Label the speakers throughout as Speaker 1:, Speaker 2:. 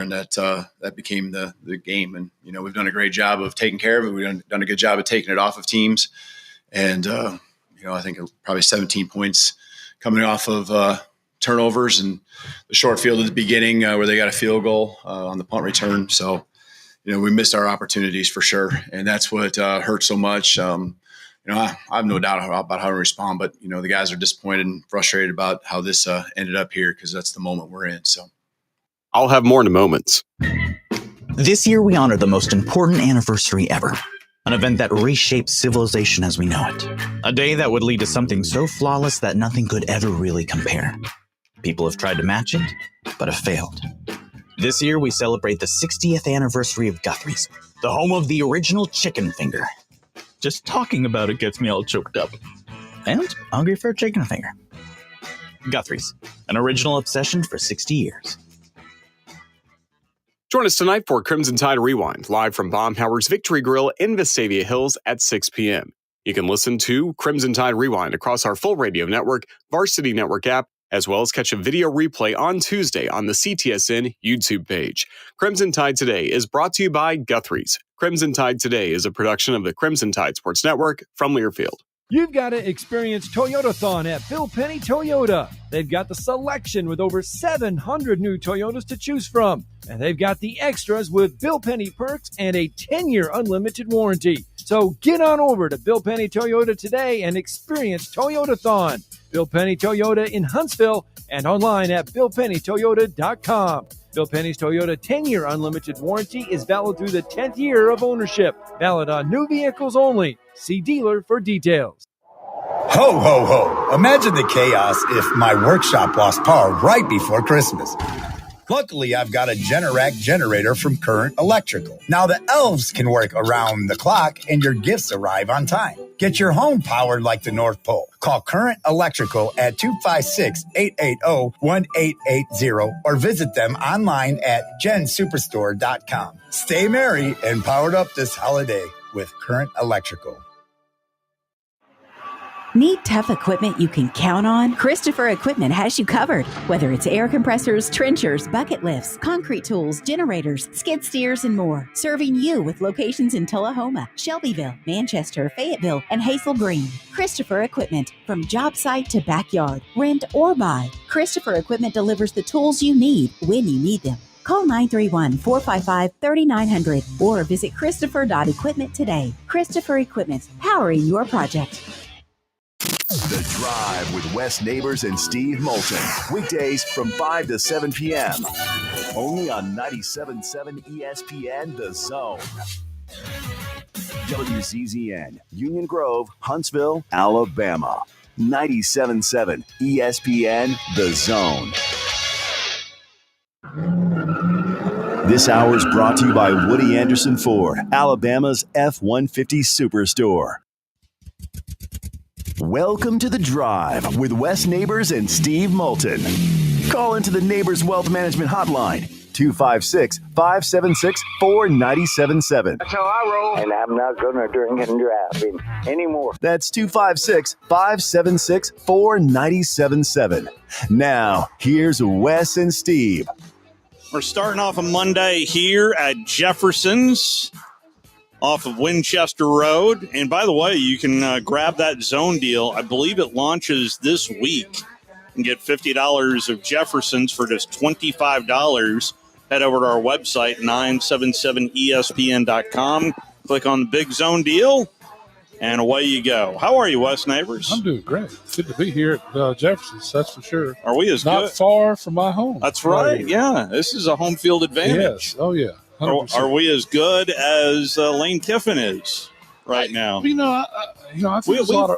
Speaker 1: and that became the game. And, we've done a great job of taking care of it. We've done a good job of taking it off of teams. And, I think probably 17 points coming off of turnovers and the short field at the beginning where they got a field goal on the punt return. So, we missed our opportunities for sure. And that's what hurt so much. I have no doubt about how to respond, but, the guys are disappointed and frustrated about how this ended up here because that's the moment we're in. So
Speaker 2: I'll have more in moments.
Speaker 3: This year, we honor the most important anniversary ever. An event that reshaped civilization as we know it. A day that would lead to something so flawless that nothing could ever really compare. People have tried to match it, but have failed. This year, we celebrate the 60th anniversary of Guthrie's, the home of the original chicken finger. Just talking about it gets me all choked up. And hungry for a chicken finger. Guthrie's, an original obsession for 60 years.
Speaker 2: Join us tonight for Crimson Tide Rewind, live from Baumhauer's Victory Grill in Vestavia Hills at 6 p.m. You can listen to Crimson Tide Rewind across our full radio network, Varsity Network app, as well as catch a video replay on Tuesday on the CTSN YouTube page. Crimson Tide Today is brought to you by Guthrie's. Crimson Tide Today is a production of the Crimson Tide Sports Network from Learfield.
Speaker 4: You've got to experience Toyotathon at Bill Penny Toyota. They've got the selection with over 700 new Toyotas to choose from. And they've got the extras with Bill Penny perks and a 10-year unlimited warranty. So get on over to Bill Penny Toyota today and experience Toyotathon. Bill Penny Toyota in Huntsville and online at BillPennyToyota.com. Bill Penny's Toyota 10-year unlimited warranty is valid through the 10th year of ownership. Valid on new vehicles only. See dealer for details.
Speaker 5: Ho, ho, ho. Imagine the chaos if my workshop lost power right before Christmas. Luckily, I've got a Generac generator from Current Electrical. Now the elves can work around the clock and your gifts arrive on time. Get your home powered like the North Pole. Call Current Electrical at 256-880-1880 or visit them online at gensuperstore.com. Stay merry and powered up this holiday with Current Electrical.
Speaker 6: Need tough equipment you can count on? Christopher Equipment has you covered. Whether it's air compressors, trenchers, bucket lifts, concrete tools, generators, skid steers, and more. Serving you with locations in Tullahoma, Shelbyville, Manchester, Fayetteville, and Hazel Green. Christopher Equipment. From job site to backyard, rent or buy. Christopher Equipment delivers the tools you need when you need them. Call 931-455-3900 or visit Christopher.equipment today. Christopher Equipment, powering your project.
Speaker 7: The Drive with Wes Neighbors and Steve Moulton. Weekdays from 5 to 7 p.m. Only on 97.7 ESPN The Zone. WCZN, Union Grove, Huntsville, Alabama. 97.7 ESPN The Zone. This hour is brought to you by Woody Anderson Ford, Alabama's F-150 Superstore. Welcome to The Drive with Wes Neighbors and Steve Moulton. Call into the Neighbors Wealth Management Hotline, 256-576-4977.
Speaker 8: That's how I roll. And I'm not going to drink and drive anymore.
Speaker 7: That's 256-576-4977. Now, here's Wes and Steve.
Speaker 9: We're starting off a Monday here at Jefferson's off of Winchester Road. And by the way, you can grab that zone deal. I believe it launches this week and get $50 of Jefferson's for just $25. Head over to our website, 977ESPN.com. Click on the big zone deal, and away you go. How are you, Wes Neighbors?
Speaker 10: I'm doing great. Good to be here at Jefferson's, that's for sure.
Speaker 9: Are we as
Speaker 10: Not
Speaker 9: good?
Speaker 10: far from my home.
Speaker 9: That's right, yeah. This is a home field advantage.
Speaker 10: Yes, oh yeah.
Speaker 9: Are we as good as Lane Kiffin is right now?
Speaker 10: I think there's a lot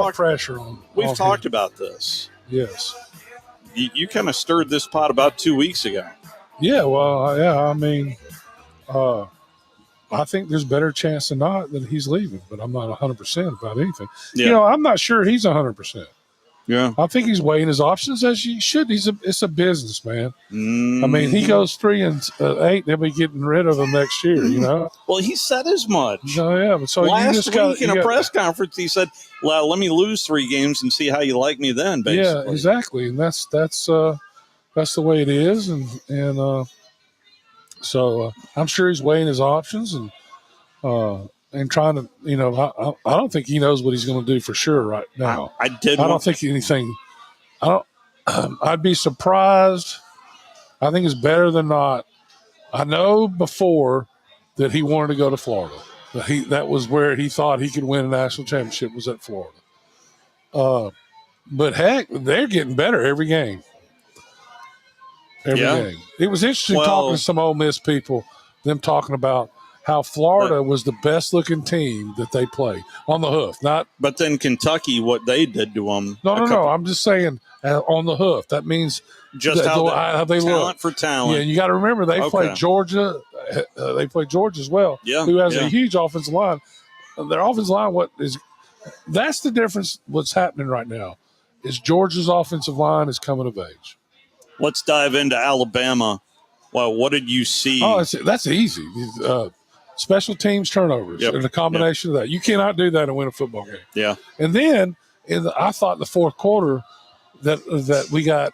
Speaker 10: of pressure on.
Speaker 9: We've talked about this.
Speaker 10: Yes.
Speaker 9: You kind of stirred this pot about 2 weeks ago.
Speaker 10: Yeah, well, yeah. I mean, I think there's a better chance than not that he's leaving, but I'm not 100% about anything.
Speaker 9: Yeah.
Speaker 10: I'm not sure he's 100%.
Speaker 9: Yeah,
Speaker 10: I think he's weighing his options as he should. It's a business, man. I mean, he goes 3-8, they'll be getting rid of him next year.
Speaker 9: Well, he said as much.
Speaker 10: No, yeah, but so
Speaker 9: last week in a press conference, he said, "Well, let me lose 3 games and see how you like me then." Basically,
Speaker 10: yeah, exactly, and that's the way it is, and So I'm sure he's weighing his options and trying to, I don't think he knows what he's going to do for sure right now.
Speaker 9: I
Speaker 10: don't think anything. I'd be surprised. I think it's better than not. I know before that he wanted to go to Florida. That was where he thought he could win a national championship, was at Florida. But heck, they're getting better every game. Every game. It was interesting talking to some Ole Miss people, them talking about how Florida was the best-looking team that they played on the hoof.
Speaker 9: But then Kentucky, what they did to them.
Speaker 10: No. I'm just saying on the hoof. That means
Speaker 9: just how they
Speaker 10: talent
Speaker 9: look. For talent.
Speaker 10: Yeah, and you got to remember they played Georgia. They played Georgia as well, who has a huge offensive line. Their offensive line, that's the difference. What's happening right now is Georgia's offensive line is coming of age.
Speaker 9: Let's dive into Alabama. Well, what did you see?
Speaker 10: Oh, that's easy. Special teams turnovers and a combination of that. You cannot do that and win a football game.
Speaker 9: Yeah.
Speaker 10: And then I thought in the fourth quarter that we got,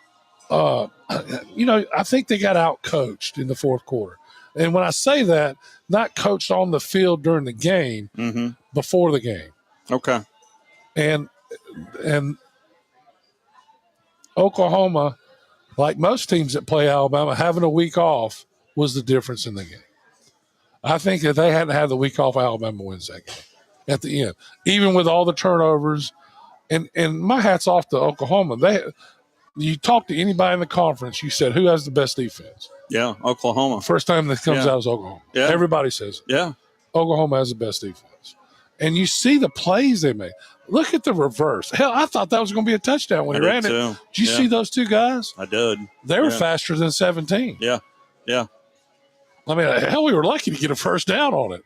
Speaker 10: I think they got out coached in the fourth quarter. And when I say that, not coached on the field during the game, before the game.
Speaker 9: Okay.
Speaker 10: And Oklahoma, like most teams that play Alabama, having a week off was the difference in the game. I think if they hadn't had the week off, Alabama wins that game at the end, even with all the turnovers. And my hat's off to Oklahoma. You talk to anybody in the conference, you said, who has the best defense?
Speaker 9: Yeah, Oklahoma.
Speaker 10: First time that comes out is Oklahoma.
Speaker 9: Yeah.
Speaker 10: Everybody says it.
Speaker 9: Yeah.
Speaker 10: Oklahoma has the best defense. And you see the plays they make. Look at the reverse. Hell, I thought that was going to be a touchdown when he ran it. Did you see those two guys?
Speaker 9: I did.
Speaker 10: They were faster than 17.
Speaker 9: Yeah. Yeah.
Speaker 10: I mean, hell, we were lucky to get a first down on it.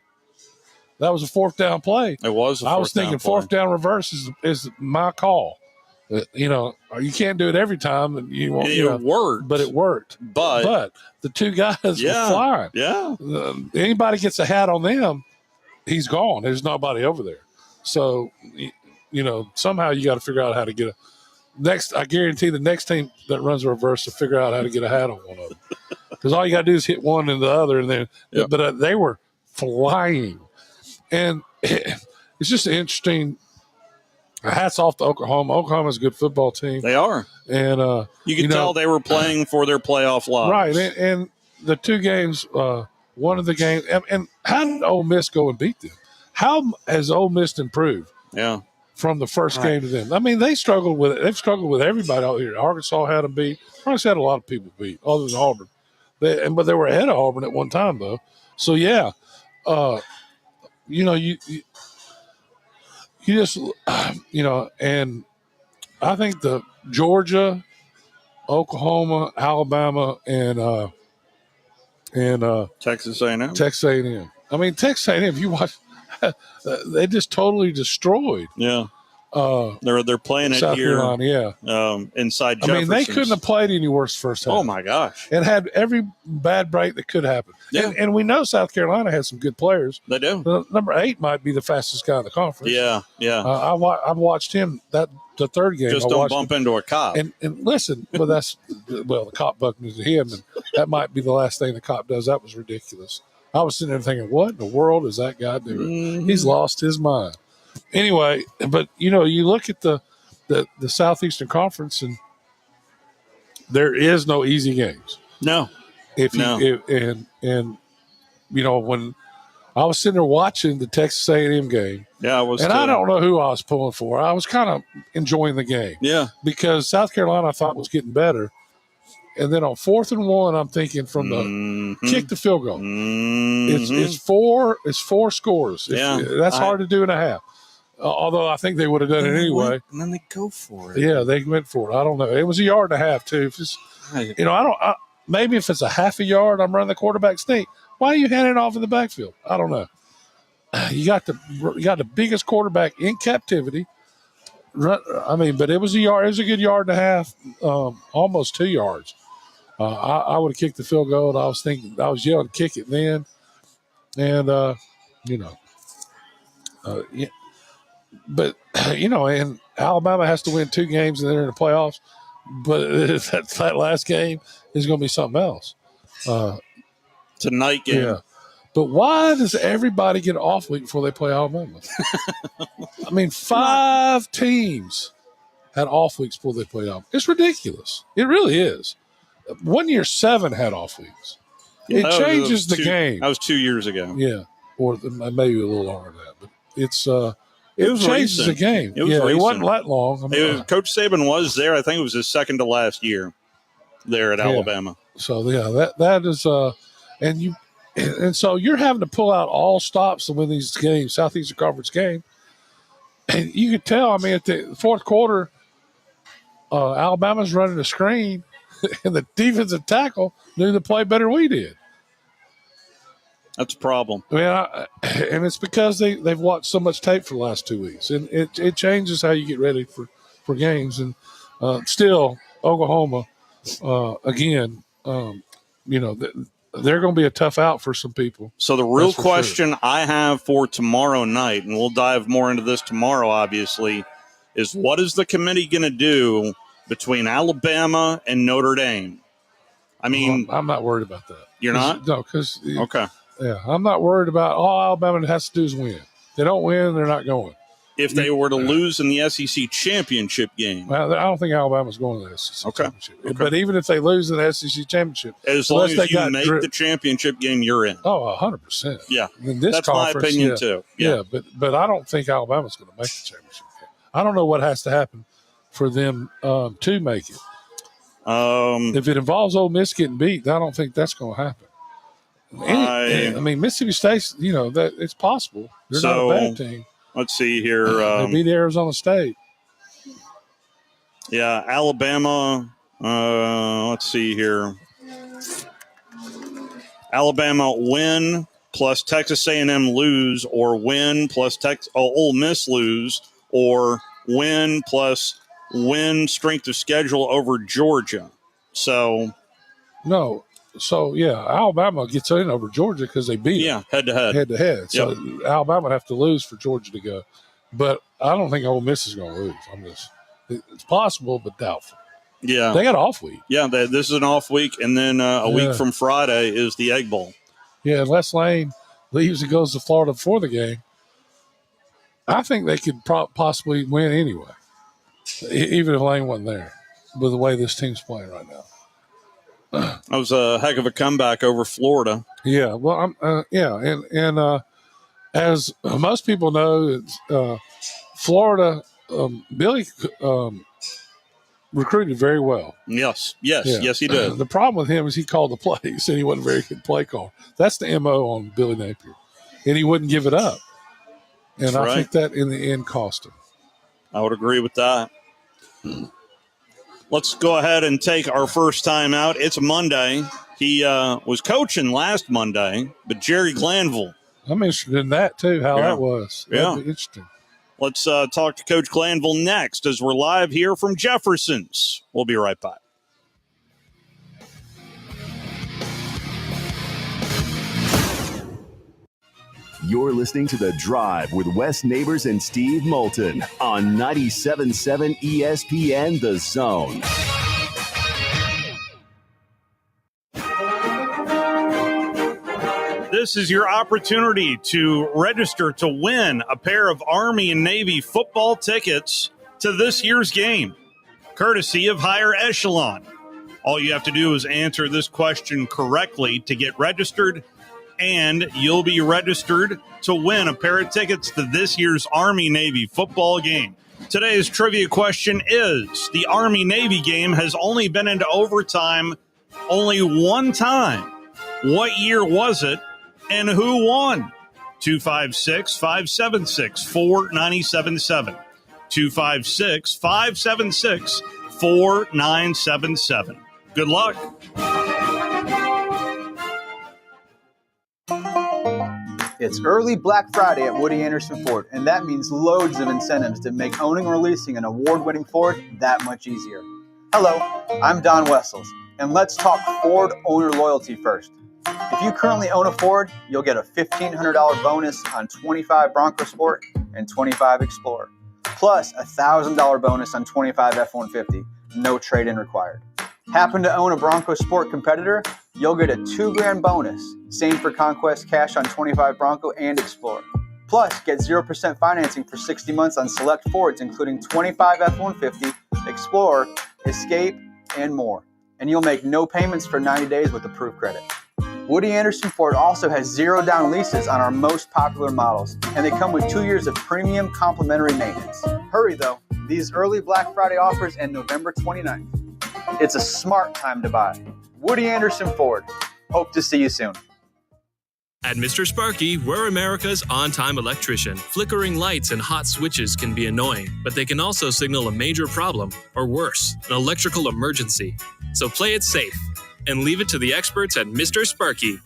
Speaker 10: That was a fourth down play.
Speaker 9: It was a fourth down play.
Speaker 10: I was thinking fourth down reverse is my call. You can't do it every time.
Speaker 9: It worked.
Speaker 10: But it worked. But the two guys were flying.
Speaker 9: Yeah.
Speaker 10: Anybody gets a hat on them, he's gone. There's nobody over there. So, somehow you got to figure out how to get I guarantee the next team that runs a reverse will figure out how to get a hat on one of them. Because all you got to do is hit one and the other. And then, but they were flying. And it's just interesting. Hats off to Oklahoma. Oklahoma's a good football team.
Speaker 9: They are.
Speaker 10: And
Speaker 9: you can tell they were playing for their playoff lives.
Speaker 10: Right. And the two games, one of the games, and how did Ole Miss go and beat them? How has Ole Miss improved?
Speaker 9: Yeah.
Speaker 10: From the first game to them. I mean, they struggled with it. They've struggled with everybody out here. Arkansas had them beat. Arkansas had a lot of people beat, other than Auburn. But they were ahead of Auburn at one time, though. So, yeah. You just, and I think the Georgia, Oklahoma, Alabama, and
Speaker 9: Texas A&M.
Speaker 10: Texas A&M. I mean, Texas A&M, if you watch, they just totally destroyed.
Speaker 9: Yeah. They're playing it
Speaker 10: South
Speaker 9: here.
Speaker 10: Carolina,
Speaker 9: inside Jefferson.
Speaker 10: I mean, they couldn't have played any worse first half.
Speaker 9: Oh, my gosh.
Speaker 10: And had every bad break that could happen.
Speaker 9: Yeah.
Speaker 10: And we know South Carolina has some good players.
Speaker 9: They do.
Speaker 10: Number 8 might be the fastest guy in the conference.
Speaker 9: Yeah, yeah.
Speaker 10: I've watched him the third game.
Speaker 9: Just don't bump into a cop.
Speaker 10: And listen, well, the cop bucked into him, and that might be the last thing the cop does. That was ridiculous. I was sitting there thinking, what in the world is that guy doing?
Speaker 9: Mm-hmm.
Speaker 10: He's lost his mind. Anyway, but, you look at the Southeastern Conference, and there is no easy games.
Speaker 9: No.
Speaker 10: When I was sitting there watching the Texas A&M game,
Speaker 9: I was,
Speaker 10: and I don't know who I was pulling for. I was kind of enjoying the game, because South Carolina I thought was getting better, and then on 4th and 1, I'm thinking from the kick the field goal. It's four scores. That's hard to do in a half. Although I think they would have done it anyway.
Speaker 9: And then they go for it.
Speaker 10: Yeah, they went for it. I don't know. It was a yard and a half too. If it's, maybe if it's a half a yard, I'm running the quarterback sneak. Why are you handing it off in the backfield? I don't know. You got the biggest quarterback in captivity. I mean, but it was a yard. It was a good yard and a half, almost 2 yards. I would have kicked the field goal. And I was yelling, kick it then, and But and Alabama has to win 2 games and they're in the playoffs. But that last game is going to be something else.
Speaker 9: It's a night game.
Speaker 10: Yeah. But why does everybody get an off week before they play Alabama? I mean, 5 teams had off weeks before they played Alabama. It's ridiculous. It really is. 1 year, 7 had off weeks.
Speaker 9: Yeah,
Speaker 10: it changes the game.
Speaker 9: That was 2 years ago.
Speaker 10: Yeah, or maybe a little longer than that. But it changes
Speaker 9: recent.
Speaker 10: the game.
Speaker 9: It was
Speaker 10: It
Speaker 9: recent.
Speaker 10: wasn't that long. I mean,
Speaker 9: Coach Saban was there. I think it was his second to last year there at Alabama.
Speaker 10: So yeah, that is and so you're having to pull out all stops to win these games, Southeastern Conference game. And you could tell, I mean, at the fourth quarter, Alabama's running a screen, and the defensive tackle knew the play better than we did.
Speaker 9: That's a problem.
Speaker 10: I mean, and it's because they've watched so much tape for the last 2 weeks, and it changes how you get ready for games. And still, Oklahoma, again, they're going to be a tough out for some people.
Speaker 9: So the real question I have for tomorrow night, and we'll dive more into this tomorrow, obviously, is what is the committee going to do between Alabama and Notre Dame? I mean,
Speaker 10: I'm not worried about that.
Speaker 9: You're not?
Speaker 10: No, because
Speaker 9: okay.
Speaker 10: Yeah, I'm not worried about all Alabama has to do is win. If they don't win, they're not going.
Speaker 9: If they were to lose in the SEC championship game.
Speaker 10: Well, I don't think Alabama's going to the SEC championship.
Speaker 9: Okay.
Speaker 10: But even if they lose in the SEC championship.
Speaker 9: As long as you make the championship game, you're in.
Speaker 10: Oh, 100%.
Speaker 9: Yeah.
Speaker 10: In this
Speaker 9: that's my opinion, too.
Speaker 10: Yeah, but I don't think Alabama's going to make the championship game. I don't know what has to happen for them to make it. If it involves Ole Miss getting beat, I don't think that's going to happen. I mean, Mississippi State, that it's possible. They're not a bad team.
Speaker 9: Let's see here.
Speaker 10: They beat Arizona State.
Speaker 9: Yeah, Alabama. Let's see here. Alabama win plus Texas A&M lose, or win plus Ole Miss lose, or win plus win strength of schedule over Georgia. So Alabama gets in over Georgia because they beat them. Head to head.
Speaker 10: So Alabama would have to lose for Georgia to go. But I don't think Ole Miss is going to lose. It's possible, but doubtful.
Speaker 9: Yeah.
Speaker 10: They got an off week.
Speaker 9: Yeah, this is an off week, and then a week from Friday is the Egg Bowl.
Speaker 10: Yeah, unless Lane leaves and goes to Florida before the game, I think they could possibly win anyway, even if Lane wasn't there, with the way this team's playing right now.
Speaker 9: That was a heck of a comeback over Florida.
Speaker 10: Yeah, well, and as most people know, Florida, Billy recruited very well.
Speaker 9: Yes, he did.
Speaker 10: The problem with him is he called the play. He said he wasn't a very good play caller. That's the MO on Billy Napier, and he wouldn't give it up. And
Speaker 9: That's
Speaker 10: I think that in the end cost him.
Speaker 9: I would agree with that. Let's go ahead and take our first time out. It's Monday. He was coaching last Monday, but Jerry Glanville.
Speaker 10: I'm interested in that, too, how that was. That'd be interesting.
Speaker 9: Let's talk to Coach Glanville next as we're live here from Jefferson's. We'll be right back.
Speaker 7: You're listening to The Drive with Wes Neighbors and Steve Moulton on 97.7 ESPN The Zone.
Speaker 9: This is your opportunity to register to win a pair of Army and Navy football tickets to this year's game, courtesy of Higher Echelon. All you have to do is answer this question correctly to get registered, and you'll be registered to win a pair of tickets to this year's Army-Navy football game. Today's trivia question is, the Army-Navy game has only been into overtime only one time. What year was it, and who won? 256-576-4977. 256-576-4977. Good luck.
Speaker 11: It's early Black Friday at Woody Anderson Ford, and that means loads of incentives that make owning or leasing an award-winning Ford that much easier. Hello, I'm Don Wessels, and let's talk Ford owner loyalty first. If you currently own a Ford, you'll get a $1,500 bonus on 25 Bronco Sport and 25 Explorer, plus a $1,000 bonus on 25 F-150, no trade-in required. Happen to own a Bronco Sport competitor? you'll get a $2,000 bonus. Same for Conquest Cash on 25 Bronco and Explorer. Plus, get 0% financing for 60 months on select Fords, including 25 F-150, Explorer, Escape, and more. And you'll make no payments for 90 days with approved credit. Woody Anderson Ford also has 0 down leases on our most popular models, and they come with 2 years of premium complimentary maintenance. Hurry though, these early Black Friday offers end November 29th. It's a smart time to buy. Woody Anderson Ford. Hope to see you soon.
Speaker 12: At Mr. Sparky, we're America's on-time electrician. Flickering lights and hot switches can be annoying, but they can also signal a major problem, or worse, an electrical emergency. So play it safe and leave it to the experts at Mr. Sparky.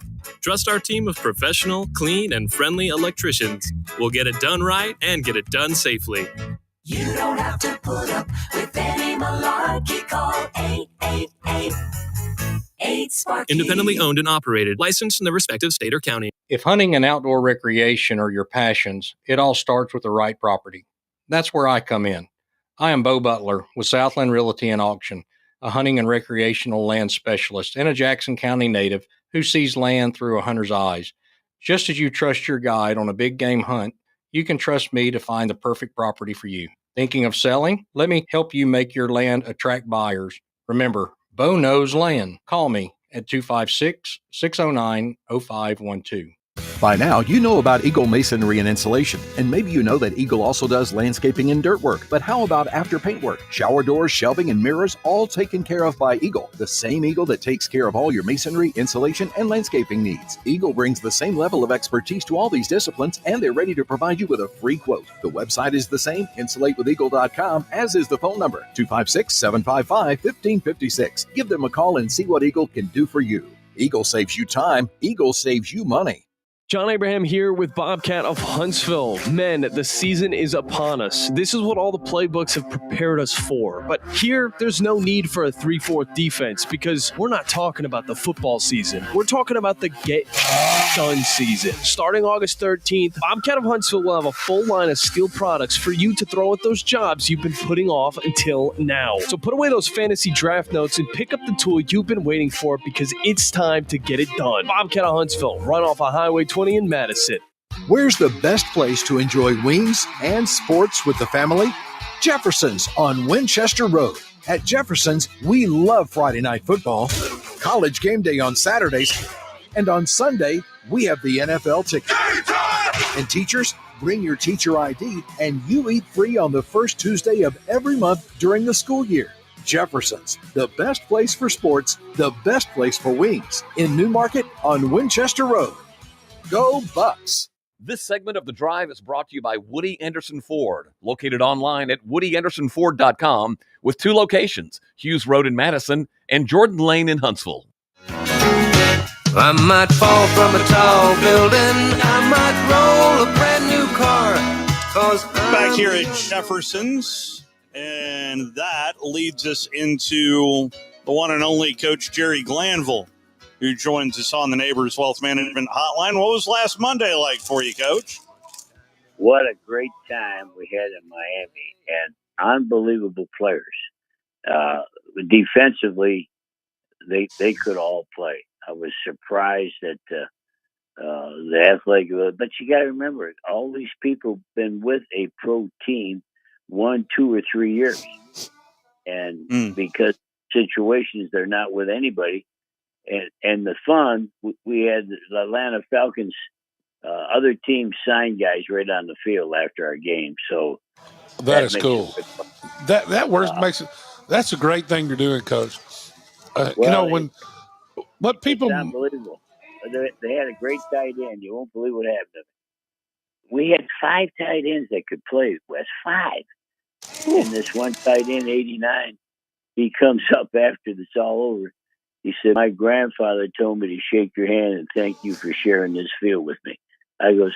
Speaker 12: Trust our team of professional, clean, and friendly electricians. We'll get it done right and get it done safely.
Speaker 13: You don't have to put up with any malarkey. Call 888-8-SPARKY.
Speaker 12: Independently owned and operated, licensed in the respective state or county.
Speaker 14: If hunting and outdoor recreation are your passions, it all starts with the right property. That's where I come in. I am Bo Butler with Southland Realty and Auction, a hunting and recreational land specialist and a Jackson County native who sees land through a hunter's eyes. Just as you trust your guide on a big game hunt, you can trust me to find the perfect property for you. Thinking of selling? Let me help you make your land attract buyers. Remember, Bo knows land. Call me at 256-609-0512.
Speaker 15: By now, you know about Eagle Masonry and Insulation, and maybe you know that Eagle also does landscaping and dirt work. But how about after paint work? Shower doors, shelving, and mirrors, all taken care of by Eagle, the same Eagle that takes care of all your masonry, insulation, and landscaping needs. Eagle brings the same level of expertise to all these disciplines, and they're ready to provide you with a free quote. The website is the same, insulatewitheagle.com, as is the phone number, 256-755-1556. Give them a call and see what Eagle can do for you. Eagle saves you time. Eagle saves you money.
Speaker 16: John Abraham here with Bobcat of Huntsville. Men, the season is upon us. This is what all the playbooks have prepared us for. But here, there's no need for a 3-4 defense because we're not talking about the football season. We're talking about the get done season. Starting August 13th, Bobcat of Huntsville will have a full line of steel products for you to throw at those jobs you've been putting off until now. So put away those fantasy draft notes and pick up the tool you've been waiting for because it's time to get it done. Bobcat of Huntsville, right off of Highway 20 in Madison.
Speaker 15: Where's the best place to enjoy wings and sports with the family? Jefferson's on Winchester Road. At Jefferson's, we love Friday night football, college game day on Saturdays, and on Sunday, we have the NFL ticket. And teachers, bring your teacher ID, and you eat free on the first Tuesday of every month during the school year. Jefferson's, the best place for sports, the best place for wings, in Newmarket on Winchester Road. Go Bucks!
Speaker 17: This segment of The Drive is brought to you by Woody Anderson Ford, located online at woodyAndersonFord.com with 2 locations, Hughes Road in Madison and Jordan Lane in Huntsville.
Speaker 13: I might fall from a tall building. I might roll a brand new car.
Speaker 9: Back here at Jefferson's, and that leads us into the one and only Coach Jerry Glanville, who joins us on the Neighbors Wealth Management Hotline. What was last Monday like for you, Coach?
Speaker 18: What a great time we had in Miami, and unbelievable players. Defensively, they could all play. I was surprised at the athletic, but you got to remember, all these people been with a pro team 1, 2, or 3 years, and because situations they're not with anybody. And the fun, we had the Atlanta Falcons, other teams signed guys right on the field after our game. So
Speaker 10: that is cool. That works makes it. That's a great thing you're doing, Coach. What people,
Speaker 18: it's unbelievable. They had a great tight end. You won't believe what happened. We had 5 tight ends that could play. West 5, and this one tight end, 89, he comes up after it's all over. He said, "My grandfather told me to shake your hand and thank you for sharing this field with me." I goes,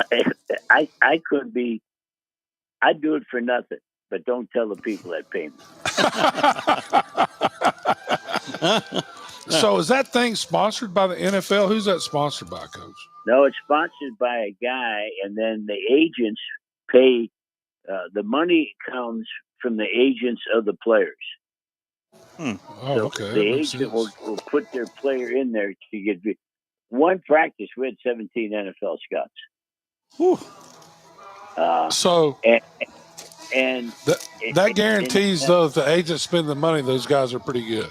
Speaker 18: I could be, I'd do it for nothing, but don't tell the people that pay
Speaker 10: me. So is that thing sponsored by the NFL? Who's that sponsored by, Coach?
Speaker 18: No, it's sponsored by a guy, and then the agents pay. The money comes from the agents of the players.
Speaker 10: Oh,
Speaker 18: So
Speaker 10: okay.
Speaker 18: the agent will put their player in there to get one practice. We had 17 NFL scouts.
Speaker 10: Whew. So
Speaker 18: and
Speaker 10: that guarantees, though, if the agents spend the money, those guys are pretty good.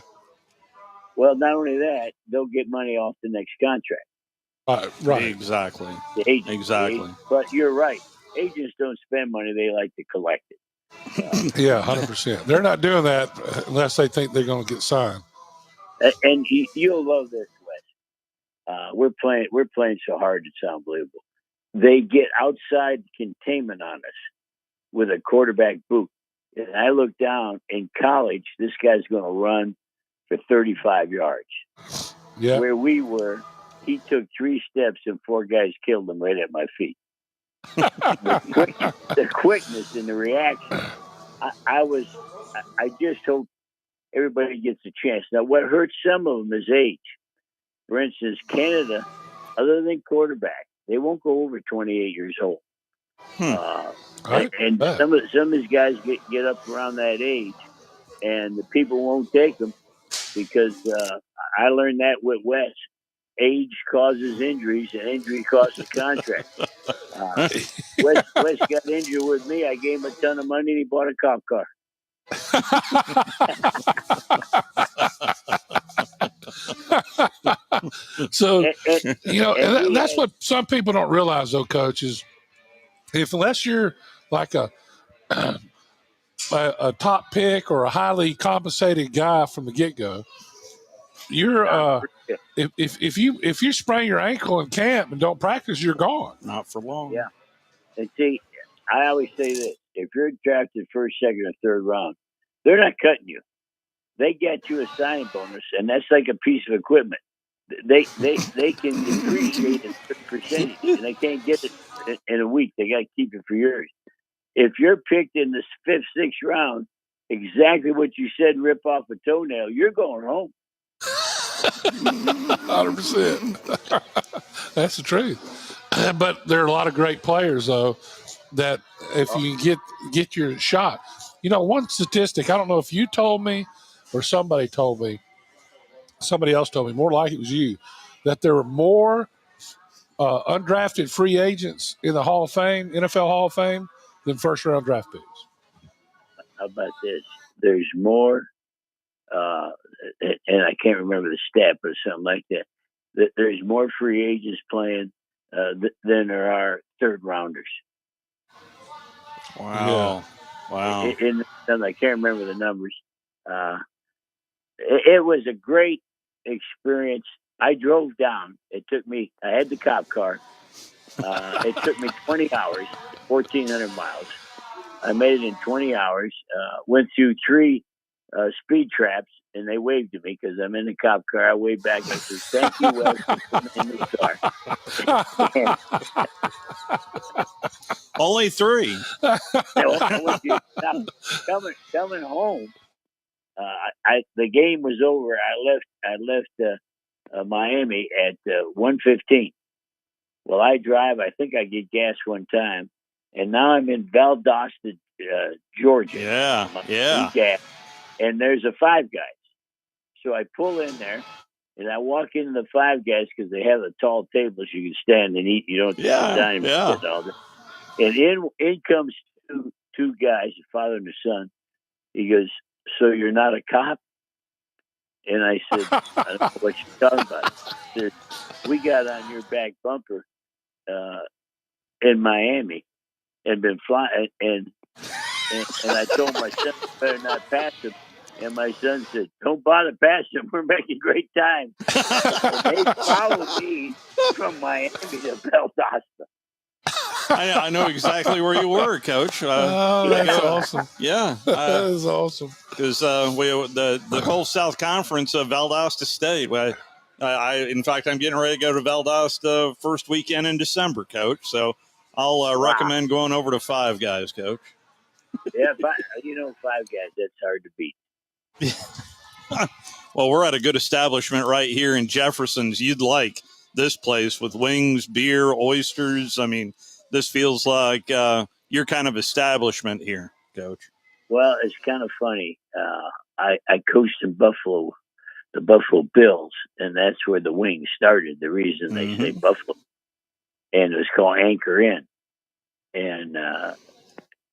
Speaker 18: Well, not only that, they'll get money off the next contract.
Speaker 10: Right.
Speaker 9: Exactly.
Speaker 18: The agent,
Speaker 9: exactly.
Speaker 18: But you're right. Agents don't spend money; they like to collect it.
Speaker 10: Yeah, 100%. They're not doing that unless they think they're going to get signed.
Speaker 18: And you'll love this, Wes. We're playing so hard; it's unbelievable. They get outside containment on us with a quarterback boot, and I look down. In college, this guy's going to run for 35 yards.
Speaker 10: Yeah.
Speaker 18: Where we were, he took 3 steps and 4 guys killed him right at my feet. The quickness and the reaction. I just hope everybody gets a chance. Now, what hurts some of them is age. For instance, Canada, other than quarterback, they won't go over 28 years old. And some of these guys get up around that age, and the people won't take them because I learned that with Wes. Age causes injuries, and injury costs a contract. Wes got injured with me. I gave him a ton of money, and he bought a cop car.
Speaker 10: So, and that's what some people don't realize, though, Coach, is unless you're like a top pick or a highly compensated guy from the get-go, you're if you sprain your ankle in camp and don't practice, you're gone.
Speaker 9: Not for long.
Speaker 18: Yeah. And see, I always say this: if you're drafted first, second, or third round, they're not cutting you. They get you a signing bonus, and that's like a piece of equipment. They can depreciate a certain percentage, and they can't get it in a week. They got to keep it for years. If you're picked in the 5th, 6th round, exactly what you said, rip off a toenail, you're going home.
Speaker 10: 100%. That's the truth. But there are a lot of great players, though, that if you get your shot. One statistic, I don't know if you told me or somebody else told me, more like it was you, that there were more undrafted free agents in the Hall of Fame, NFL Hall of Fame, than first-round draft picks.
Speaker 18: How about this? There's more, and I can't remember the stat, but something like that. There's more free agents playing than there are third-rounders.
Speaker 9: Wow.
Speaker 18: Yeah. Wow. I can't remember the numbers. It was a great experience. I drove down. I had the cop car. It took me 20 hours, 1,400 miles. I made it in 20 hours, went through 3 speed traps, and they waved to me because I'm in the cop car. I waved back. I said, "Thank you, Wes, for putting in the car."
Speaker 9: Only 3.
Speaker 18: Coming home, the game was over. I left Miami at 1:15. Well, I drive. I think I get gas one time, and now I'm in Valdosta, Georgia.
Speaker 9: Yeah.
Speaker 18: Gas, and there's a Five Guys. So I pull in there, and I walk into the Five Guys because they have the tall tables you can stand and eat. You don't take the time to sit all day. And in comes two guys, a father and a son. He goes, "So you're not a cop?" And I said, "I don't know what you're talking about." He said, "We got on your back bumper in Miami and been flying." And I told my son, "Better not pass him." And my son said, "Don't bother passing him. We're making great time." And they followed me from Miami to Valdosta.
Speaker 9: I know exactly where you were, Coach.
Speaker 10: That's awesome.
Speaker 9: Yeah,
Speaker 10: that is awesome.
Speaker 9: Because the whole South Conference of Valdosta State. In fact, I'm getting ready to go to Valdosta first weekend in December, Coach. So I'll recommend going over to Five Guys, Coach.
Speaker 18: Yeah, Five Guys. That's hard to beat.
Speaker 9: Well, we're at a good establishment right here in Jefferson's. You'd like this place with wings, beer, oysters. I mean, this feels like your kind of establishment here, Coach.
Speaker 18: Well, it's kind of funny. I coached in Buffalo, the Buffalo Bills, and that's where the wings started. The reason they say Buffalo, and it was called Anchor Inn. And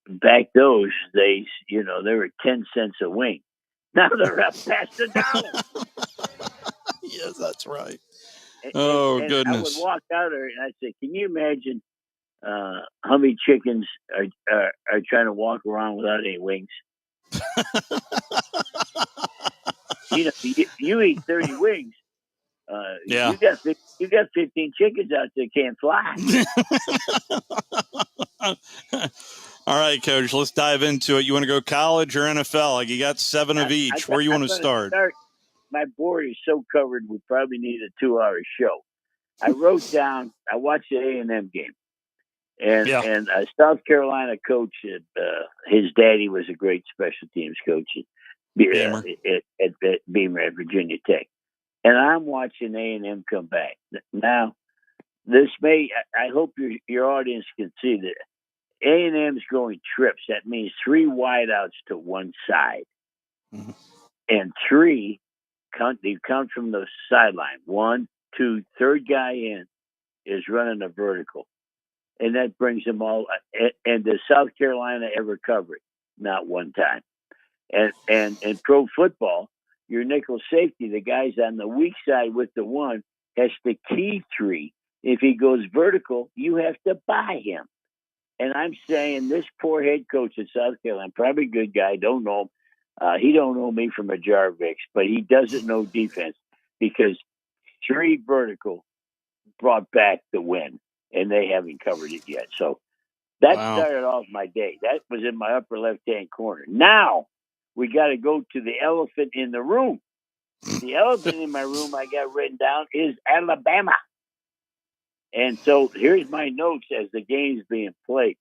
Speaker 18: back those days, they were 10 cents a wing. Now they're up past $1.
Speaker 9: Yes, that's right.
Speaker 18: And
Speaker 9: Goodness.
Speaker 18: I would walk out there and I'd say, "Can you imagine how many chickens are trying to walk around without any wings?" You eat 30 wings.
Speaker 9: Yeah.
Speaker 18: You got 15 chickens out there can't fly.
Speaker 9: All right, Coach, let's dive into it. You want to go college or NFL? Like, you got 7 of each. Where you want to start?
Speaker 18: My board is so covered, we probably need a 2-hour show. I wrote down, I watched the A&M game. And South Carolina coach, his daddy was a great special teams coach at Beamer at Virginia Tech. And I'm watching A&M come back. Now, I hope your audience can see that A&M's going trips. That means 3 wideouts to one side. Mm-hmm. And 3, they come from the sideline. 1, 2, third guy in is running a vertical. And that brings them all. And does South Carolina ever cover it? Not one time. And in pro football, your nickel safety, the guy's on the weak side with the 1, has to key 3. If he goes vertical, you have to buy him. And I'm saying this poor head coach at South Carolina, probably a good guy, don't know him. He don't know me from a jar of Vicks, but he doesn't know defense because 3 vertical brought back the win, and they haven't covered it yet. So that started off my day. That was in my upper left-hand corner. Now we got to go to the elephant in the room. The elephant in my room I got written down is Alabama. And so here's my notes as the game's being played.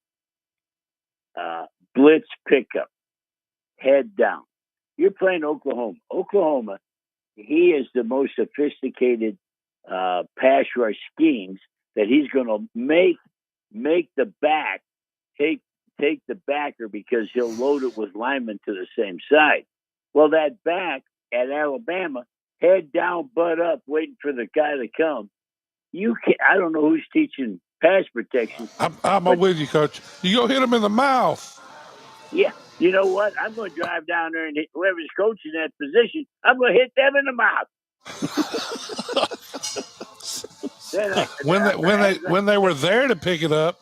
Speaker 18: Blitz pickup, head down. You're playing Oklahoma. Oklahoma, he is the most sophisticated pass rush schemes that he's going to make the back take the backer because he'll load it with linemen to the same side. Well, that back at Alabama, head down, butt up, waiting for the guy to come. I don't know who's teaching pass protection.
Speaker 10: I'm with you, Coach. You go hit him in the mouth.
Speaker 18: Yeah. You know what? I'm going to drive down there and hit whoever's coaching that position. I'm going to hit them in the mouth.
Speaker 10: When they were there to pick it up,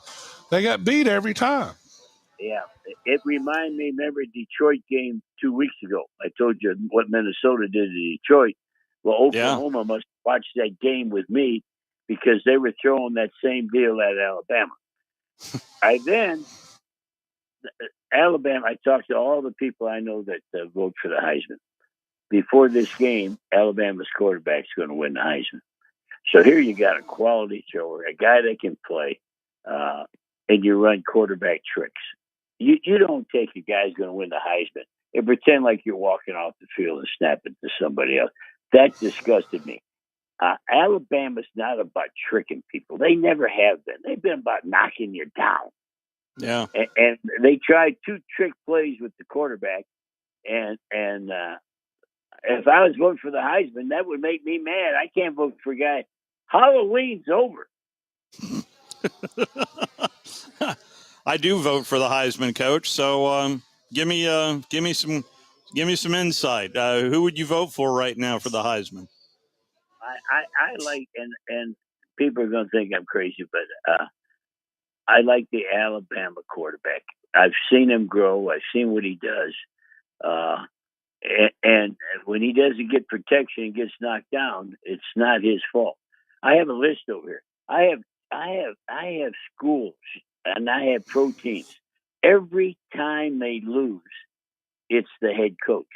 Speaker 10: they got beat every time.
Speaker 18: Yeah. It reminded me, remember Detroit game 2 weeks ago. I told you what Minnesota did to Detroit. Well, Oklahoma must watch that game with me because they were throwing that same deal at Alabama. Alabama, I talked to all the people I know that vote for the Heisman. Before this game, Alabama's quarterback's going to win the Heisman. So here you got a quality thrower, a guy that can play, and you run quarterback tricks. You don't take a guy who's going to win the Heisman and pretend like you're walking off the field and snap it to somebody else. That disgusted me. Alabama's not about tricking people. They never have been. They've been about knocking you down.
Speaker 9: Yeah.
Speaker 18: And they tried 2 trick plays with the quarterback. And if I was voting for the Heisman, that would make me mad. I can't vote for a guy. Halloween's over.
Speaker 9: I do vote for the Heisman, Coach. So give me some insight. Who would you vote for right now for the Heisman?
Speaker 18: I like, and people are going to think I'm crazy, but I like the Alabama quarterback. I've seen him grow. I've seen what he does. And when he doesn't get protection and gets knocked down, it's not his fault. I have a list over here. I have schools and I have pro teams. Every time they lose, it's the head coach.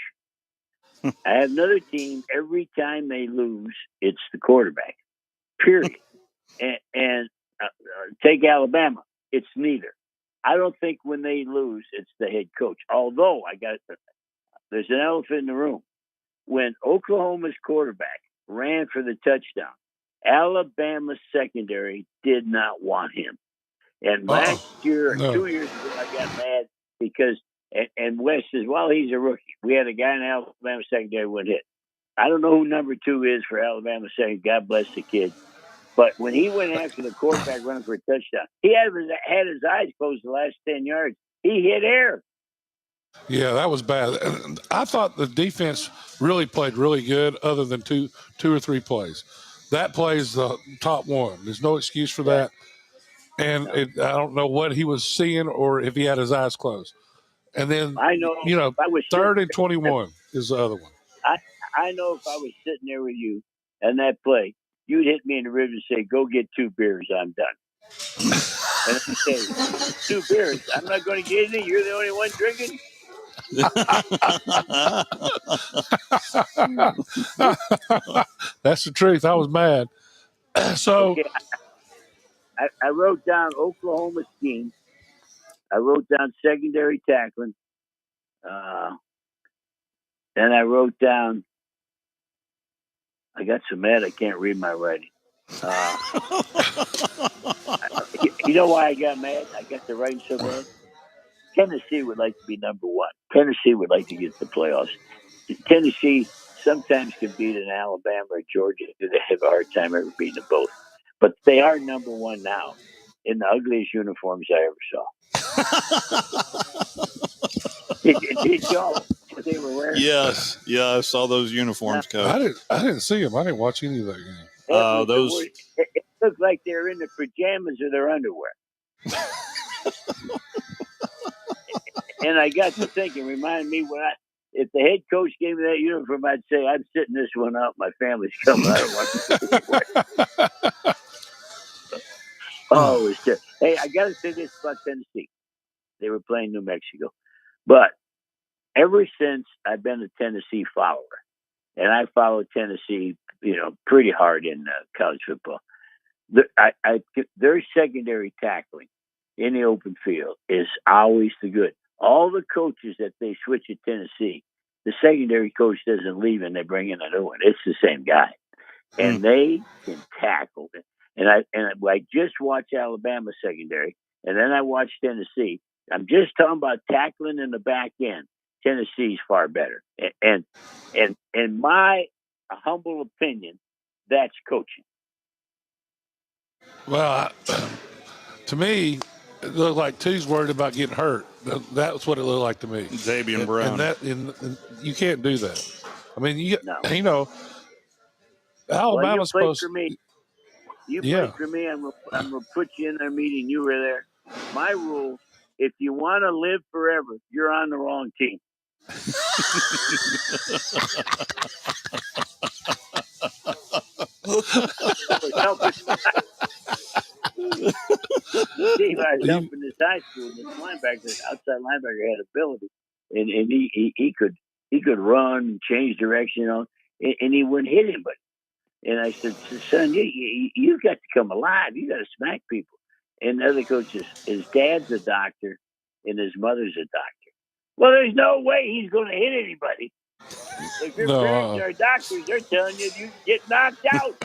Speaker 18: I have another team. Every time they lose, it's the quarterback. Period. And take Alabama. It's neither. I don't think when they lose, it's the head coach. Although there's an elephant in the room. When Oklahoma's quarterback ran for the touchdown, Alabama's secondary did not want him. And last year, 2 years ago, I got mad because And West says, well, he's a rookie. We had a guy in Alabama secondary would hit. I don't know who number 2 is for Alabama secondary. God bless the kid. But when he went after the quarterback running for a touchdown, he had his eyes closed the last 10 yards. He hit air.
Speaker 10: Yeah, that was bad. I thought the defense really played really good other than two or three plays. That play's the top one. There's no excuse for that. And I don't know what he was seeing or if he had his eyes closed. And then,
Speaker 18: I know,
Speaker 10: third and 21 is the other one.
Speaker 18: I know if I was sitting there with you and that play, you'd hit me in the ribs and say, go get 2 beers. I'm done. And I'd say, 2 beers? I'm not going to get any. You're the only one drinking?
Speaker 10: That's the truth. I was mad. So
Speaker 18: okay, I wrote down Oklahoma scheme. I wrote down secondary tackling. Then I wrote down, I got so mad I can't read my writing. You know why I got mad? I got the writing so bad. Tennessee would like to be number 1. Tennessee would like to get to the playoffs. Tennessee sometimes can beat an Alabama or Georgia. They have a hard time ever beating them both. But they are number 1 now in the ugliest uniforms I ever saw. Did y'all? They were wearing.
Speaker 9: Yes, I saw those uniforms, Coach.
Speaker 10: I didn't see them. I didn't watch any of that game.
Speaker 18: It looked like they were in their pajamas or their underwear. And I got to thinking, reminded me if the head coach gave me that uniform, I'd say, I'm sitting this one out. My family's coming. I don't want to. Oh, it was terrible. Hey, I got to say this about Tennessee. They were playing New Mexico. But ever since I've been a Tennessee follower, and I followed Tennessee, pretty hard in college football, their secondary tackling in the open field is always the good. All the coaches that they switch at Tennessee, the secondary coach doesn't leave and they bring in a new one. It's the same guy. And they can tackle it. And I just watched Alabama secondary, and then I watched Tennessee. I'm just talking about tackling in the back end. Tennessee's far better. And in my humble opinion, that's coaching.
Speaker 10: Well, to me, it looked like Two's worried about getting hurt. That's what it looked like to me.
Speaker 9: Xavier Brown.
Speaker 10: And you can't do that. I mean, Alabama's supposed
Speaker 18: to. You played for me. I'm gonna put you in their meeting. You were there. My rule: if you want to live forever, you're on the wrong team. Steve, I was helping this high school. This outside linebacker, had ability, and he could run and change direction, and he wouldn't hit anybody. And I said, son, you got to come alive. You got to smack people. And the other coach his dad's a doctor, and his mother's a doctor. Well, there's no way he's going to hit anybody. If your parents are doctors, they're telling you get knocked out.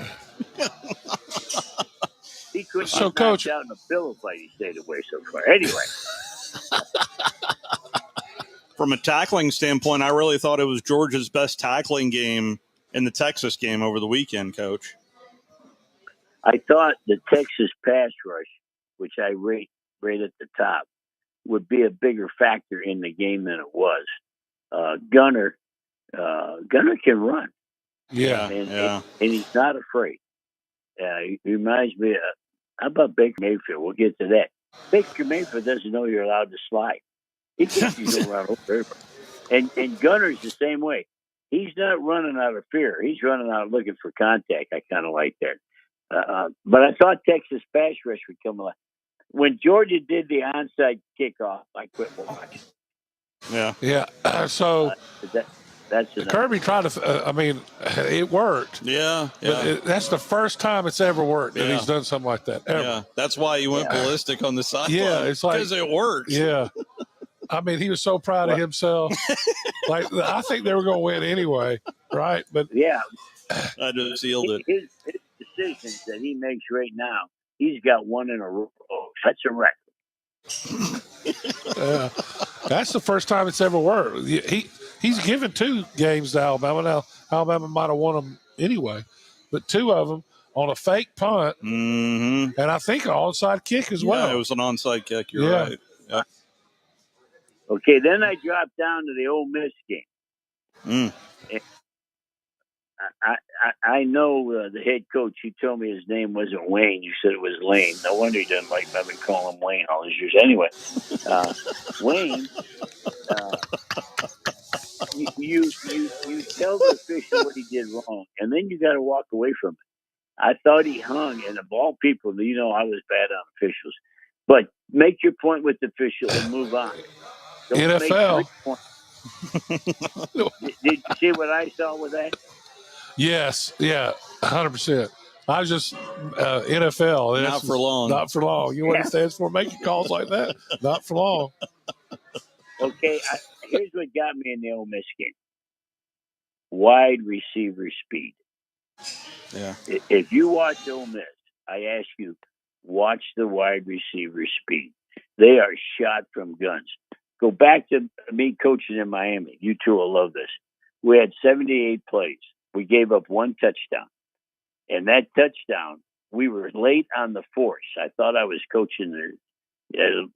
Speaker 18: He couldn't get knocked out in a pillow fight. He stayed away so far. Anyway.
Speaker 9: From a tackling standpoint, I really thought it was Georgia's best tackling game in the Texas game over the weekend, Coach.
Speaker 18: I thought the Texas pass rush, which I rate at the top, would be a bigger factor in the game than it was. Gunner can run. And he's not afraid. He reminds me of, how about Baker Mayfield? We'll get to that. Baker Mayfield doesn't know you're allowed to slide. He thinks you don't run over. And Gunner's the same way. He's not running out of fear. He's running out looking for contact. I kind of like that. But I thought Texas pass rush would come alive. When Georgia did the onside kickoff, I quit watching.
Speaker 10: Yeah. So
Speaker 18: that's
Speaker 10: Kirby tried to. It worked.
Speaker 9: Yeah.
Speaker 10: But that's the first time it's ever worked that he's done something like that. Ever.
Speaker 9: Yeah. That's why he went ballistic on the sideline.
Speaker 10: Yeah, it's like
Speaker 9: because it works.
Speaker 10: Yeah. I mean, he was so proud of himself. I think they were going to win anyway, right? But
Speaker 9: I just sealed it.
Speaker 18: His decisions that he makes right now, he's got one in a row. That's a record.
Speaker 10: That's the first time it's ever worked. He's given 2 games to Alabama. Now, Alabama might have won them anyway, but 2 of them on a fake punt, and I think an onside kick as well.
Speaker 9: Yeah, it was an onside kick. You're right. Yep.
Speaker 18: Okay, then I dropped down to the Ole Miss game. I know the head coach. He told me his name wasn't Wayne. You said it was Lane. No wonder he doesn't like me. I've been calling him Wayne all these years. Anyway, Wayne, you tell the official what he did wrong, and then you got to walk away from it. I thought he hung, and of all people, I was bad on officials. But make your point with the official and move on. Don't
Speaker 10: NFL.
Speaker 18: Did you see what I saw with that?
Speaker 10: Yes, yeah, 100%. I was just NFL.
Speaker 9: Not for long.
Speaker 10: Not for long. You know what it stands for? Making calls like that. Not for long.
Speaker 18: Okay, here's what got me in the Ole Miss game. Wide receiver speed.
Speaker 9: Yeah.
Speaker 18: If you watch Ole Miss, I ask you, watch the wide receiver speed. They are shot from guns. Go back to me coaching in Miami. You two will love this. We had 78 plays. We gave up 1 touchdown. And that touchdown, we were late on the force. I thought I was coaching the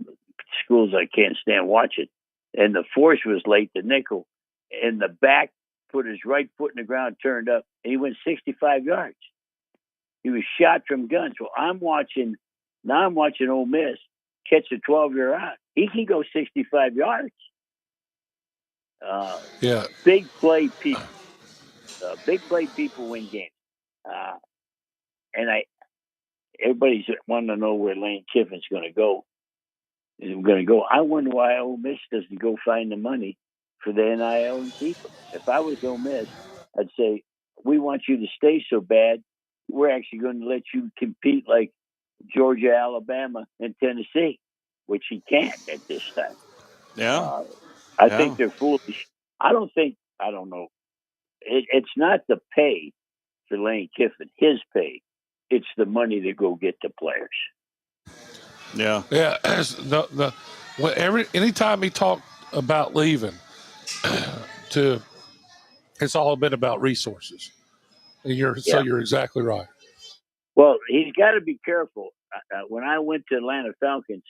Speaker 18: schools I can't stand watching. And the force was late, the nickel. And the back put his right foot in the ground, turned up, and he went 65 yards. He was shot from guns. Well, I'm watching Ole Miss catch a 12-year out. He can go 65 yards. Big play people. Big play people win games. And everybody's wanting to know where Lane Kiffin's going to go. I wonder why Ole Miss doesn't go find the money for the NIL and people. If I was Ole Miss, I'd say, we want you to stay so bad, we're actually going to let you compete like Georgia, Alabama, and Tennessee, which he can't at this time.
Speaker 9: Yeah.
Speaker 18: I think they're foolish. I don't know. It's not the pay for Lane Kiffin, his pay. It's the money to go get the players.
Speaker 9: Yeah.
Speaker 10: Yeah. Anytime he talked about leaving, it's all been about resources. And so you're exactly right.
Speaker 18: Well, he's got to be careful. When I went to Atlanta Falcons,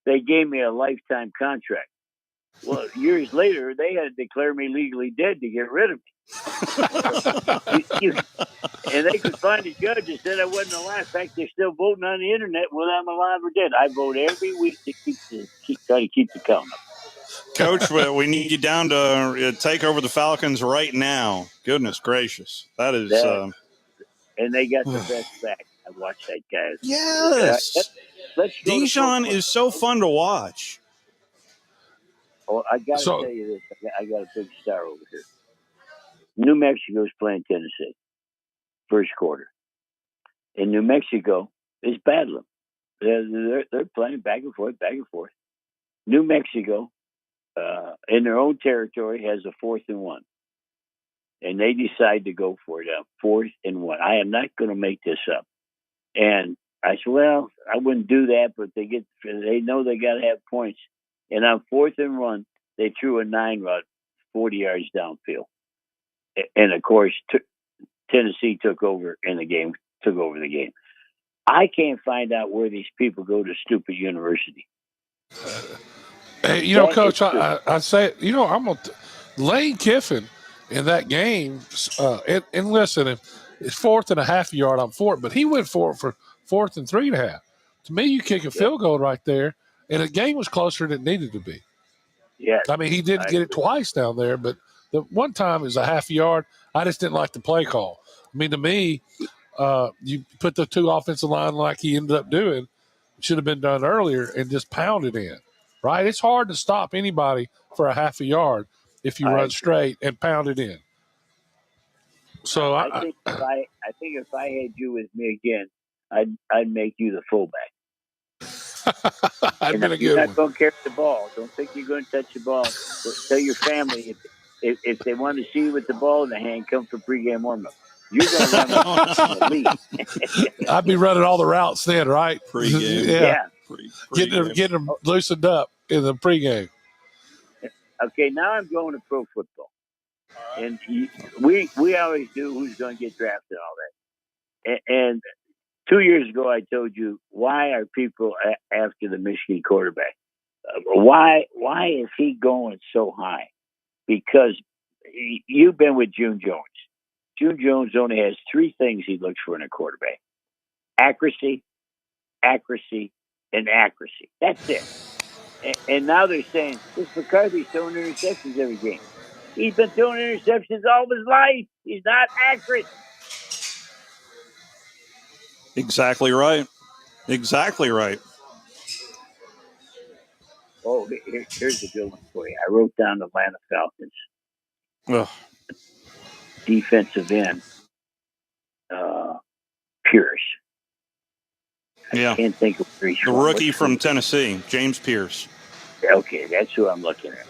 Speaker 18: they gave me a lifetime contract. Well, years later, they had to declare me legally dead to get rid of me. And they could find a judge that said I wasn't alive. In fact, they're still voting on the internet whether I'm alive or dead. I vote every week to try to keep the count up.
Speaker 9: Coach, we need you down to take over the Falcons right now. Goodness gracious. That is...
Speaker 18: and they got the best back. I watched that guy.
Speaker 9: Yes. Dijon is so fun to watch.
Speaker 18: Oh, I got to tell you this. I got a big star over here. New Mexico's playing Tennessee. First quarter. In New Mexico, it's Bedlam. They're playing back and forth. New Mexico, in their own territory, has a 4th and 1. And they decide to go for it. 4th and 1. I am not going to make this up. And I said, well, I wouldn't do that, but they know they got to have points. And on 4th and 1, they threw a 9 route 40 yards downfield. And of course, Tennessee took over the game. I can't find out where these people go to stupid university.
Speaker 10: Hey, Coach, I say, Lane Kiffin in that game, and listen, if it's 4th and a half yard, I'm for it, but he went for it for 4th and 3.5. To me, you kick a field goal right there, and the game was closer than it needed to be.
Speaker 18: Yeah.
Speaker 10: I mean, he did get it twice down there, but the one time it was a half yard. I just didn't like the play call. I mean, to me, you put the 2 offensive line like he ended up doing, should have been done earlier and just pounded in, right? It's hard to stop anybody for a half a yard if you run straight and pound it in. So
Speaker 18: I think if I had you with me again, I'd make you the fullback.
Speaker 10: I'd been a good
Speaker 18: you're
Speaker 10: one.
Speaker 18: not going to carry the ball. Don't think you're going to touch the ball. Tell your family if they want to see you with the ball in the hand, come for pregame warm-up. You're going to run the lead.
Speaker 10: I'd be running all the routes then, right?
Speaker 9: Pregame.
Speaker 10: Yeah. Getting them loosened up. in the pregame.
Speaker 18: Okay, now I'm going to pro football, and we always do who's going to get drafted and all that. And 2 years ago, I told you, why are people after the Michigan quarterback? Why is he going so high? Because you've been with June Jones. June Jones only has three things he looks for in a quarterback: accuracy, accuracy, and accuracy. That's it. And now they're saying this McCarthy's throwing interceptions every game. He's been throwing interceptions all of his life. He's not accurate.
Speaker 9: Exactly right. Exactly right.
Speaker 18: Oh, here's a good one for you. I wrote down the Atlanta Falcons.
Speaker 9: Ugh.
Speaker 18: Defensive end, Pierce.
Speaker 9: Yeah.
Speaker 18: Can't think of where he's
Speaker 9: The
Speaker 18: from.
Speaker 9: rookie from Tennessee, James Pierce.
Speaker 18: Okay, that's who I'm looking at.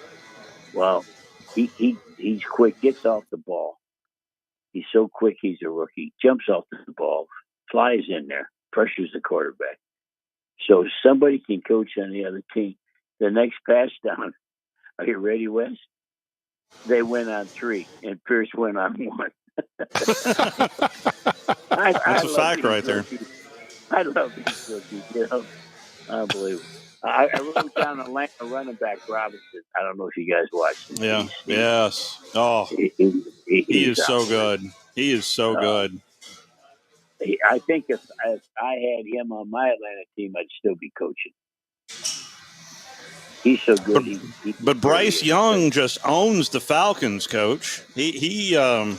Speaker 18: Well, he's quick, gets off the ball. He's so quick, he's a rookie. Jumps off the ball, flies in there, pressures the quarterback. So somebody can coach on the other team. The next pass down, are you ready, Wes? They went on 3, and Pierce went on 1.
Speaker 9: That's a fact right there.
Speaker 18: I love these rookies, unbelievable. I wrote down Atlanta running back Robinson. I don't know if you guys watched him.
Speaker 9: Yeah. Yes. Oh, he is so good. He is so good.
Speaker 18: I think if I had him on my Atlanta team, I'd still be coaching. He's so good.
Speaker 9: But Bryce Young just owns the Falcons, Coach. He
Speaker 18: and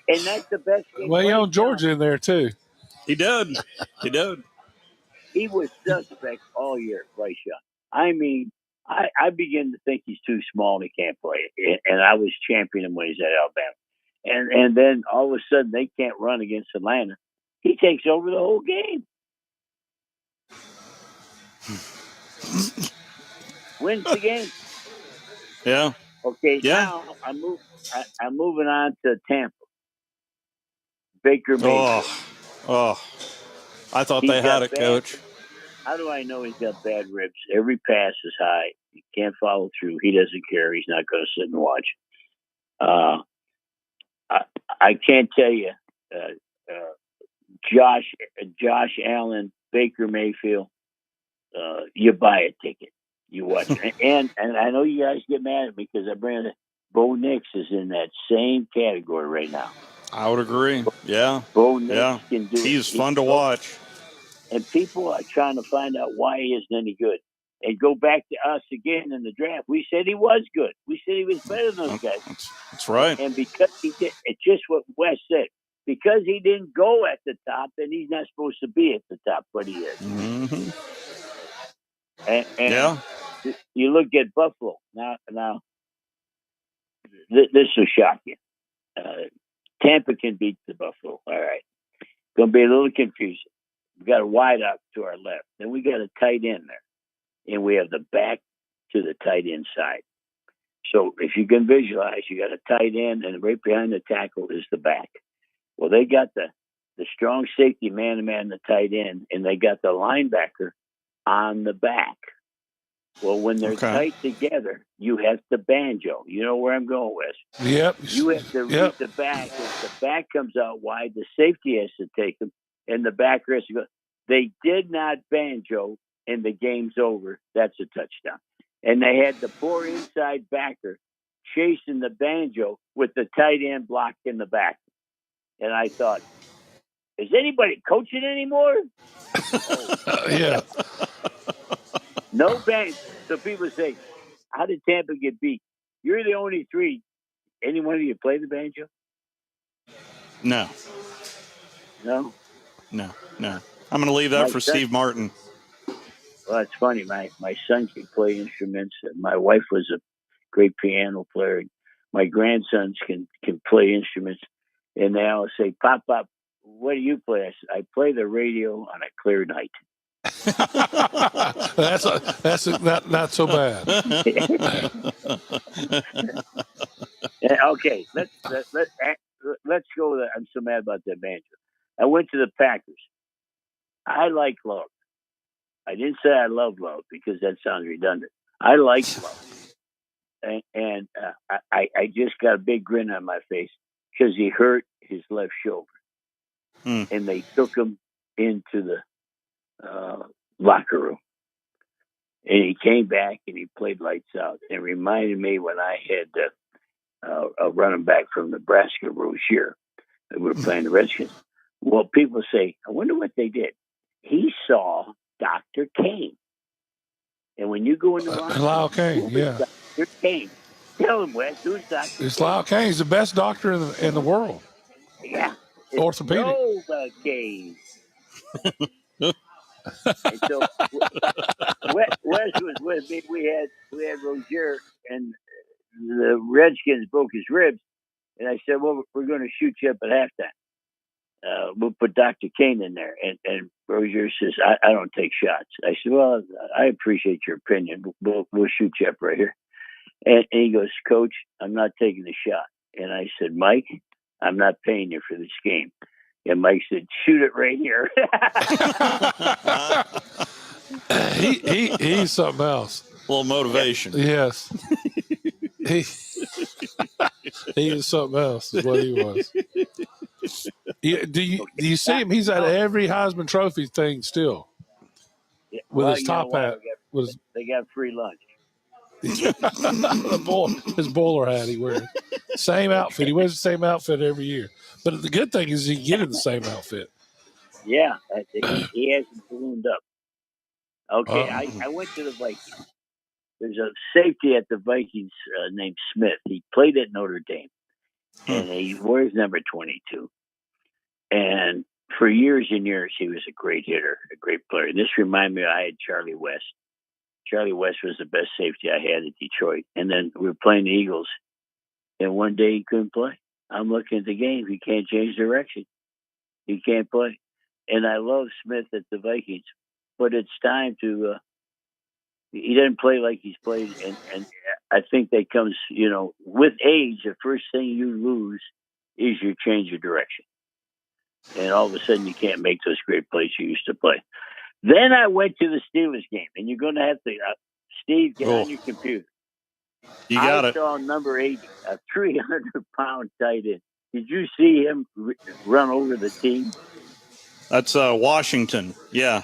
Speaker 18: that's the best game.
Speaker 10: Well, he owned Georgia in there too.
Speaker 9: He did. He did.
Speaker 18: He was suspect all year, Bryce Young. I mean, I begin to think he's too small and he can't play it. And I was championing him when he's at Alabama. And then all of a sudden they can't run against Atlanta. He takes over the whole game. Wins the game.
Speaker 9: Yeah.
Speaker 18: Okay,
Speaker 9: yeah.
Speaker 18: Now I'm moving on to Tampa. Baker Mayfield.
Speaker 9: Oh. I thought they had it, Coach.
Speaker 18: How do I know he's got bad ribs? Every pass is high. He can't follow through. He doesn't care. He's not going to sit and watch. I can't tell you, Josh Allen, Baker Mayfield. You buy a ticket, you watch, and I know you guys get mad at me because I bring it. Bo Nix is in that same category right now.
Speaker 9: I would agree. Yeah.
Speaker 18: Bo Nix can do it.
Speaker 9: He's fun to watch.
Speaker 18: And people are trying to find out why he isn't any good. And go back to us again in the draft. We said he was good. We said he was better than those guys.
Speaker 9: That's right.
Speaker 18: And because he did, it's just what Wes said. Because he didn't go at the top, then he's not supposed to be at the top, but he is.
Speaker 9: Mm-hmm.
Speaker 18: And you look at Buffalo. Now this will shock you. Tampa can beat the Buffalo. All right. Going to be a little confusing. We got a wide out to our left. Then we got a tight end there. And we have the back to the tight end side. So if you can visualize, you got a tight end, and right behind the tackle is the back. Well, they got the strong safety man-to-man, the tight end, and they got the linebacker on the back. Well, when they're tight together, you have to banjo. You know where I'm going, Wes?
Speaker 10: Yep.
Speaker 18: You have to read the back. If the back comes out wide, the safety has to take him, and the backer has to go. They did not banjo, and the game's over. That's a touchdown. And they had the poor inside backer chasing the banjo with the tight end blocked in the back. And I thought, is anybody coaching anymore?
Speaker 10: Yeah.
Speaker 18: No banjo. So people say, how did Tampa get beat? You're the only three. Any one of you play the banjo?
Speaker 9: No.
Speaker 18: No?
Speaker 9: No. I'm going to leave that for Steve Martin.
Speaker 18: Well, it's funny. My son can play instruments. My wife was a great piano player. My grandsons can play instruments. And they always say, Pop, what do you play? I said, I play the radio on a clear night.
Speaker 10: that's not so bad.
Speaker 18: Okay, let's go there. I'm so mad about that banjo. I went to the Packers. I like Love. I didn't say I love Love because that sounds redundant. I like Love. And I just got a big grin on my face because he hurt his left shoulder. And they took him into the locker room. And he came back and he played lights out. It reminded me when I had a running back from Nebraska, Rozier. We were playing the Redskins. Well, people say, I wonder what they did. He saw Dr. Kane. And when you go in the locker room,
Speaker 10: Lyle Kane, yeah.
Speaker 18: Dr. Kane. Tell him, Wes, who's Dr.
Speaker 10: It's
Speaker 18: Kane?
Speaker 10: Lyle Kane. He's the best doctor in the world.
Speaker 18: Yeah.
Speaker 10: Orthopedic.
Speaker 18: Novocaine. And so Wes was with me. We had Rozier, and the Redskins broke his ribs. And I said, well, we're going to shoot you up at halftime. We'll put Dr. Kane in there. And Rozier says, I don't take shots. I said, well, I appreciate your opinion. We'll shoot you up right here. And he goes, Coach, I'm not taking the shot. And I said, Mike, I'm not paying you for this game. And Mike said, shoot it right here.
Speaker 10: He's something else.
Speaker 9: A little motivation.
Speaker 10: Yes. He is something else, is what he was. Do you see him? He's at every Heisman Trophy thing still.
Speaker 18: Yeah,
Speaker 10: with his top hat.
Speaker 18: They got free lunch.
Speaker 10: His bowler hat he wears. Same outfit. He wears the same outfit every year. But the good thing is he can get in the same outfit.
Speaker 18: Yeah, he hasn't ballooned up. Okay, I went to the Vikings. There's a safety at the Vikings named Smith. He played at Notre Dame, and he wears number 22. And for years and years, he was a great hitter, a great player. This reminded me, I had Charlie West. Charlie West was the best safety I had at Detroit. And then we were playing the Eagles, and one day he couldn't play. I'm looking at the game. He can't change direction. He can't play. And I love Smith at the Vikings, but it's time to he doesn't play like he's played. And I think that comes, with age, the first thing you lose is you change your direction. And all of a sudden you can't make those great plays you used to play. Then I went to the Steelers game, and you're going to have to, Steve, get on your computer.
Speaker 9: You got
Speaker 18: I saw number 80, a 300-pound tight end. Did you see him run over the team?
Speaker 9: That's Washington. Yeah.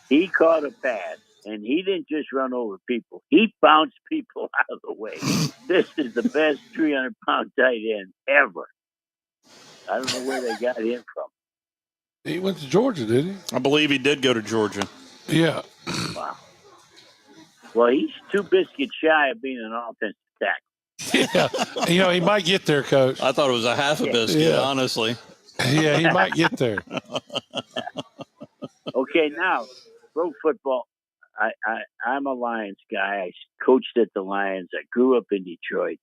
Speaker 18: He caught a pass, and he didn't just run over people. He bounced people out of the way. This is the best 300-pound tight end ever. I don't know where they got him from.
Speaker 10: He went to Georgia, did he?
Speaker 9: I believe he did go to Georgia.
Speaker 10: Yeah.
Speaker 18: Wow. Well, he's 2 biscuits shy of being an offensive tackle.
Speaker 10: Yeah. He might get there, Coach.
Speaker 9: I thought it was a half a biscuit, honestly.
Speaker 10: Yeah, he might get there.
Speaker 18: Okay, now, pro football. I'm a Lions guy. I coached at the Lions. I grew up in Detroit.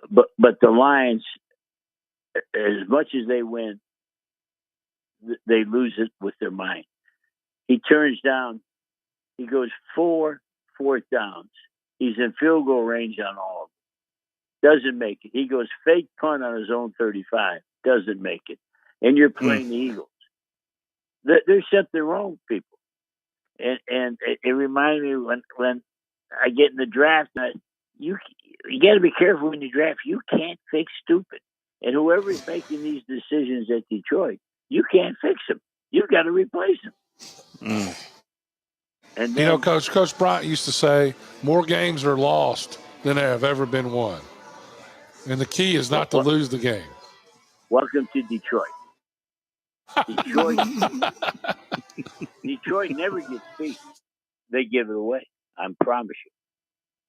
Speaker 18: But the Lions, as much as they win, they lose it with their mind. He turns down. He goes 4 fourth downs. He's in field goal range on all of them. Doesn't make it. He goes fake punt on his own 35. Doesn't make it. And you're playing the Eagles. There's something wrong with people. And it reminded me when I get in the draft, you got to be careful when you draft. You can't fix stupid. And whoever's making these decisions at Detroit, you can't fix them. You've got to replace them. And then,
Speaker 10: Coach Bryant used to say, more games are lost than there have ever been won. And the key is not to lose the game.
Speaker 18: Welcome to Detroit. Detroit never gets beat. They give it away. I promise you.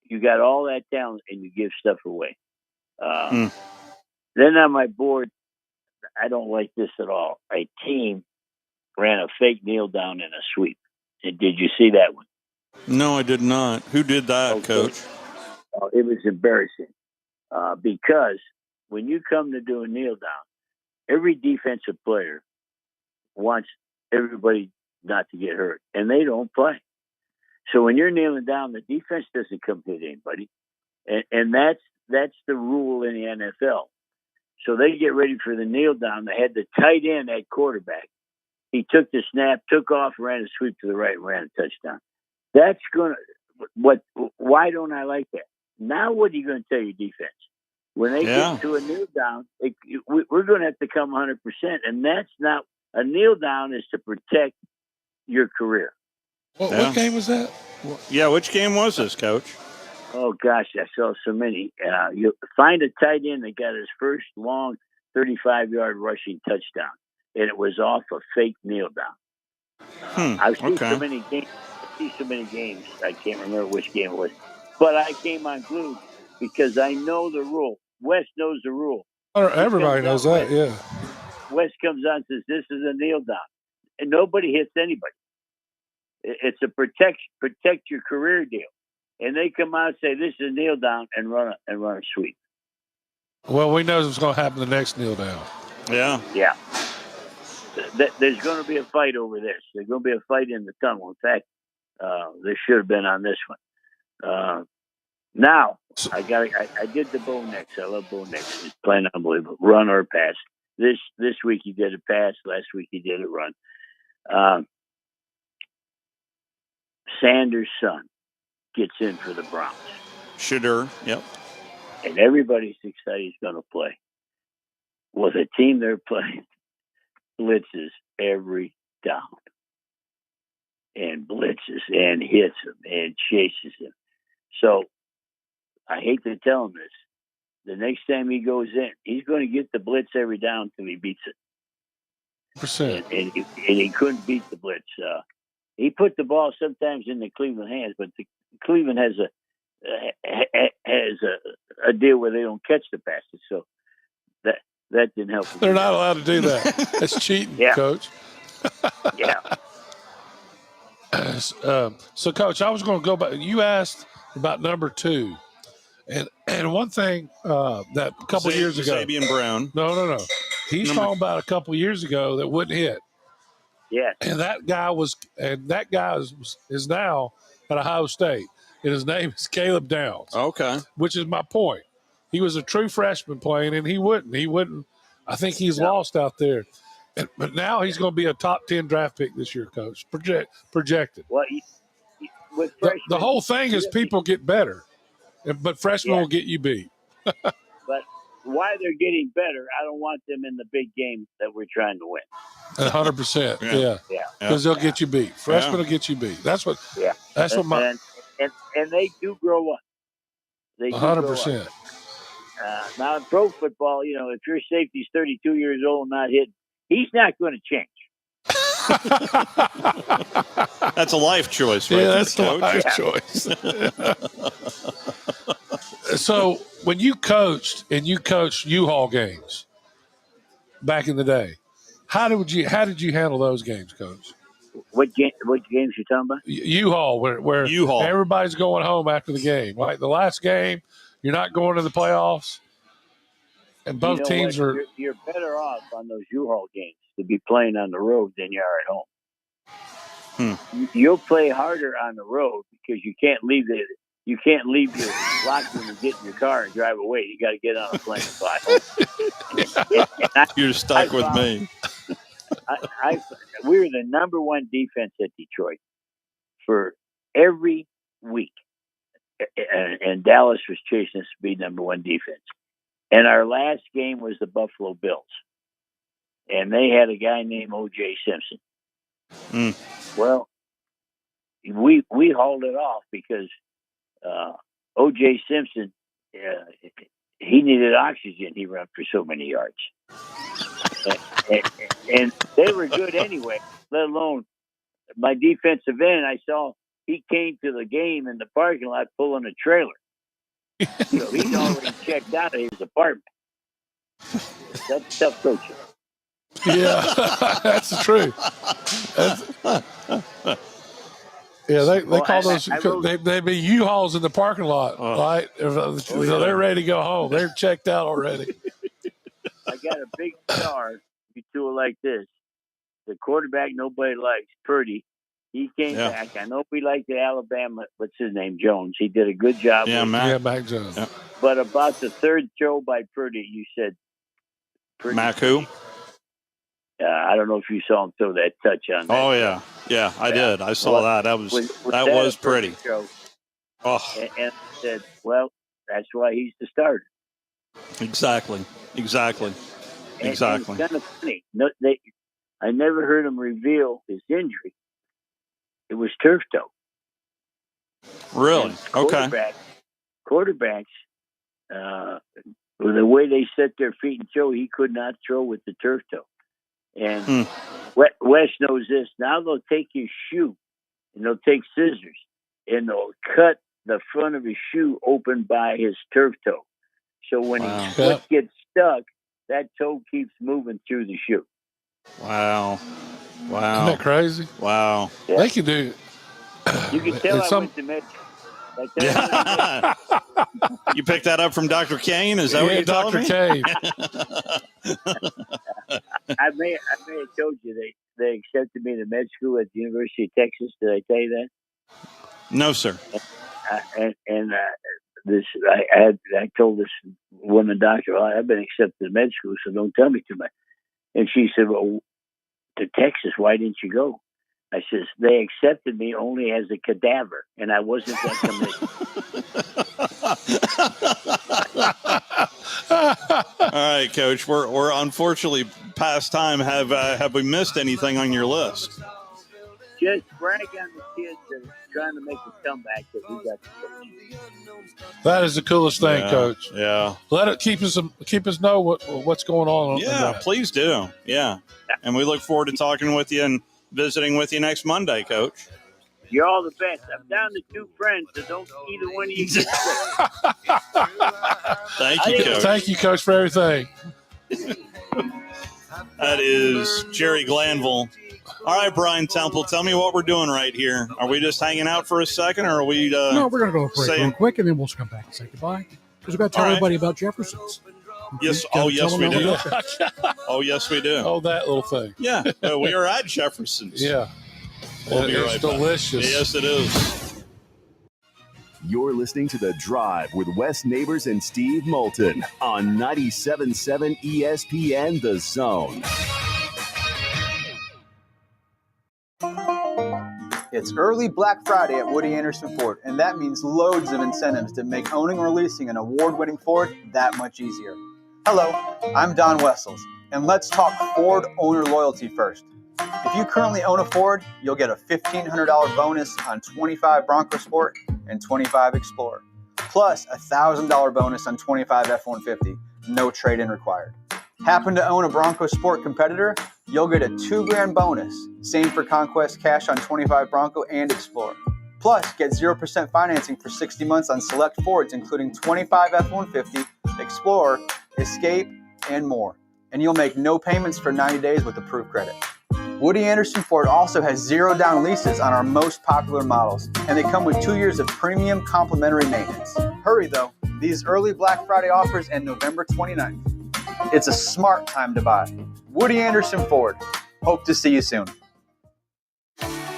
Speaker 18: You got all that talent and you give stuff away. Then on my board, I don't like this at all. A team ran a fake kneel down in a sweep. And did you see that one?
Speaker 9: No, I did not. Who did that, Coach?
Speaker 18: It was embarrassing because when you come to do a kneel down, every defensive player wants everybody not to get hurt, and they don't play. So when you're kneeling down, the defense doesn't come hit anybody, and that's the rule in the NFL. So they get ready for the kneel down. They had the tight end at quarterback, He took the snap, took off, ran a sweep to the right, and ran a touchdown. That's going to why don't I like that? Now what are you going to tell your defense? When they get into a kneel down, we're going to have to come 100%, and that's not a kneel down is to protect your career.
Speaker 10: What game was that?
Speaker 9: Yeah, which game was this, Coach?
Speaker 18: Oh gosh, I saw so many. You find a tight end that got his first long 35-yard rushing touchdown, and it was off a fake kneel down. I've seen so many games. I can't remember which game it was, but I came unglued because I know the rule. Wes knows the rule.
Speaker 10: Everybody knows that. Yeah.
Speaker 18: Wes comes on and says, "This is a kneel down," and nobody hits anybody. It's a protect your career deal. And they come out and say, "This is a kneel down," and run a sweep.
Speaker 10: Well, we know what's going to happen the next kneel down.
Speaker 9: Yeah.
Speaker 18: Yeah. There's going to be a fight over this. There's going to be a fight in the tunnel. In fact, there should have been on this one. Now, I did the Bo Nix. I love Bo Nix. He's playing unbelievable. Run or pass. This week he did a pass. Last week he did a run. Sanders' son gets in for the Browns.
Speaker 9: Shedeur, yep.
Speaker 18: And everybody's excited he's going to play. Well, the team they're playing blitzes every down. And blitzes and hits him and chases him. So, I hate to tell him this. The next time he goes in, he's going to get the blitz every down until he beats it. And he couldn't beat the blitz. He put the ball sometimes in the Cleveland hands, but Cleveland has a deal where they don't catch the passes, so that didn't help.
Speaker 10: They're not allowed to do that. That's cheating, Coach.
Speaker 18: Yeah.
Speaker 10: So, Coach, I was going to go back. You asked about number 2, and one thing that a couple years ago,
Speaker 9: Xavier Brown.
Speaker 10: No. He's talking about a couple years ago that wouldn't hit.
Speaker 18: Yeah.
Speaker 10: And that guy is now at Ohio State, and his name is Caleb Downs.
Speaker 9: Okay.
Speaker 10: Which is my point. He was a true freshman playing, and he wouldn't. I think he's lost out there. But now he's going to be a top 10 draft pick this year, Coach. Projected.
Speaker 18: Well, with freshmen,
Speaker 10: the whole thing is people get better, but freshmen will get you beat.
Speaker 18: But why they're getting better, I don't want them in the big game that we're trying to win.
Speaker 10: 100%. Yeah. Because they'll get you beat. Freshmen will get you beat. That's what.
Speaker 18: Yeah.
Speaker 10: That's what my.
Speaker 18: And they do grow up. They do
Speaker 10: 100%.
Speaker 18: grow up. Now in pro football, if your safety's 32 years old and not hitting, he's not going to change.
Speaker 9: That's a life choice, right?
Speaker 10: Yeah, that's a life choice. So when you coached U-Haul games back in the day, how did you handle those games, Coach?
Speaker 18: What games you talking about?
Speaker 10: U-Haul, where
Speaker 9: U-Haul.
Speaker 10: Everybody's going home after the game. Like the last game, you're not going to the playoffs, and both teams are.
Speaker 18: You're better off on those U-Haul games to be playing on the road than you are at home. You'll play harder on the road because you can't leave your locker room and get in your car and drive away. You got to get on a plane and fly home.
Speaker 9: You're stuck with me.
Speaker 18: We were the number 1 defense at Detroit for every week, and Dallas was chasing us to be number 1 defense. And our last game was the Buffalo Bills, and they had a guy named O.J. Simpson. Well, we hauled it off because O.J. Simpson, he needed oxygen. He ran for so many yards. And they were good anyway, let alone my defensive end. I saw he came to the game in the parking lot pulling a trailer. So he's already checked out of his apartment. That's tough coaching.
Speaker 10: Yeah, that's the truth. They call those. They be U-Hauls in the parking lot, right? So they're ready to go home. They're checked out already.
Speaker 18: I got a big star. You two are like this. The quarterback nobody likes, Purdy. He came back. I know we liked the Alabama. What's his name? Jones. He did a good job.
Speaker 10: Mac Jones. Yeah.
Speaker 18: But about the third throw by Purdy, you said.
Speaker 9: Mac who?
Speaker 18: I don't know if you saw him throw that touch on that.
Speaker 9: Oh, yeah. Yeah, I did. I saw that. That was pretty.
Speaker 18: Show?
Speaker 9: Oh.
Speaker 18: And I said, well, that's why he's the starter.
Speaker 9: Exactly.
Speaker 18: And it's kind of funny. I never heard him reveal his injury. It was turf toe.
Speaker 9: Really? Okay.
Speaker 18: Quarterbacks, the way they set their feet and throw, he could not throw with the turf toe. And Wes knows this. Now they'll take his shoe and they'll take scissors and they'll cut the front of his shoe open by his turf toe. So when his foot gets stuck, that toe keeps moving through the shoe.
Speaker 9: Wow.
Speaker 10: Isn't that crazy?
Speaker 9: Wow.
Speaker 18: Yeah.
Speaker 10: They can do.
Speaker 18: You can tell I went to med.
Speaker 9: You picked that up from Dr. Kane? Is that what you're telling me?
Speaker 10: Kane.
Speaker 18: I may have told you they accepted me to med school at the University of Texas. Did I tell you that?
Speaker 9: No, sir.
Speaker 18: I told this woman doctor, well, I've been accepted to med school, so don't tell me too much. And she said, well, to Texas, why didn't you go? I says, they accepted me only as a cadaver, and I wasn't that committed.
Speaker 9: All right, Coach. We're unfortunately past time. Have we missed anything on your list?
Speaker 18: Just brag on the kids that are trying to make a comeback that we got to coach.
Speaker 10: That is the coolest thing, Coach.
Speaker 9: Yeah.
Speaker 10: Let it keep us know what's going on.
Speaker 9: Yeah, please do. Yeah. And we look forward to talking with you and visiting with you next Monday, Coach.
Speaker 18: You're all the best. I'm down to 2 friends, so don't either one of you get sick.
Speaker 9: Thank you, Coach.
Speaker 10: Thank you, Coach, for everything.
Speaker 9: That is Jerry Glanville. All right, Brian Temple, tell me what we're doing right here. Are we just hanging out for a second, or are we
Speaker 19: No, we're going to go to break real quick, and then we'll come back and say goodbye. Because we've got to tell everybody about Jefferson's.
Speaker 9: Yes. Oh, yes, we do. Oh, yes, we do.
Speaker 10: Oh, that little thing.
Speaker 9: Yeah. We are at Jefferson's.
Speaker 10: Yeah.
Speaker 9: We'll be
Speaker 10: it's
Speaker 9: right
Speaker 10: delicious.
Speaker 9: Back. Yes, it is.
Speaker 7: You're listening to The Drive with Wes Neighbors and Steve Moulton on 97.7 ESPN The Zone.
Speaker 11: It's early Black Friday at Woody Anderson Ford, and that means loads of incentives that make owning or leasing an award-winning Ford that much easier. Hello, I'm Don Wessels, and let's talk Ford owner loyalty first. If you currently own a Ford, you'll get a $1,500 bonus on 25 Bronco Sport and 25 Explorer, plus a $1,000 bonus on 25 F-150, no trade-in required. Happen to own a Bronco Sport competitor? You'll get a $2,000 bonus. Same for Conquest Cash on 25 Bronco and Explorer. Plus, get 0% financing for 60 months on select Fords, including 25 F-150, Explorer, Escape, and more. And you'll make no payments for 90 days with approved credit. Woody Anderson Ford also has 0 down leases on our most popular models, and they come with 2 years of premium complimentary maintenance. Hurry though, these early Black Friday offers end November 29th. It's a smart time to buy. Woody Anderson Ford. Hope to see you soon.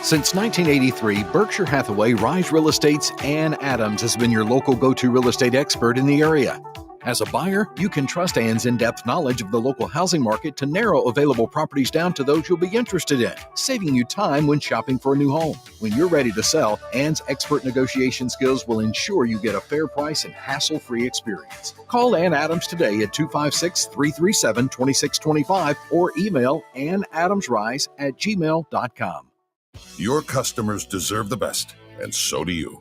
Speaker 15: Since 1983, Berkshire Hathaway Rise Real Estate's Ann Adams has been your local go-to real estate expert in the area. As a buyer, you can trust Ann's in-depth knowledge of the local housing market to narrow available properties down to those you'll be interested in, saving you time when shopping for a new home. When you're ready to sell, Ann's expert negotiation skills will ensure you get a fair price and hassle-free experience. Call Ann Adams today at 256-337-2625 or email annadamsrise@gmail.com.
Speaker 20: Your customers deserve the best, and so do you.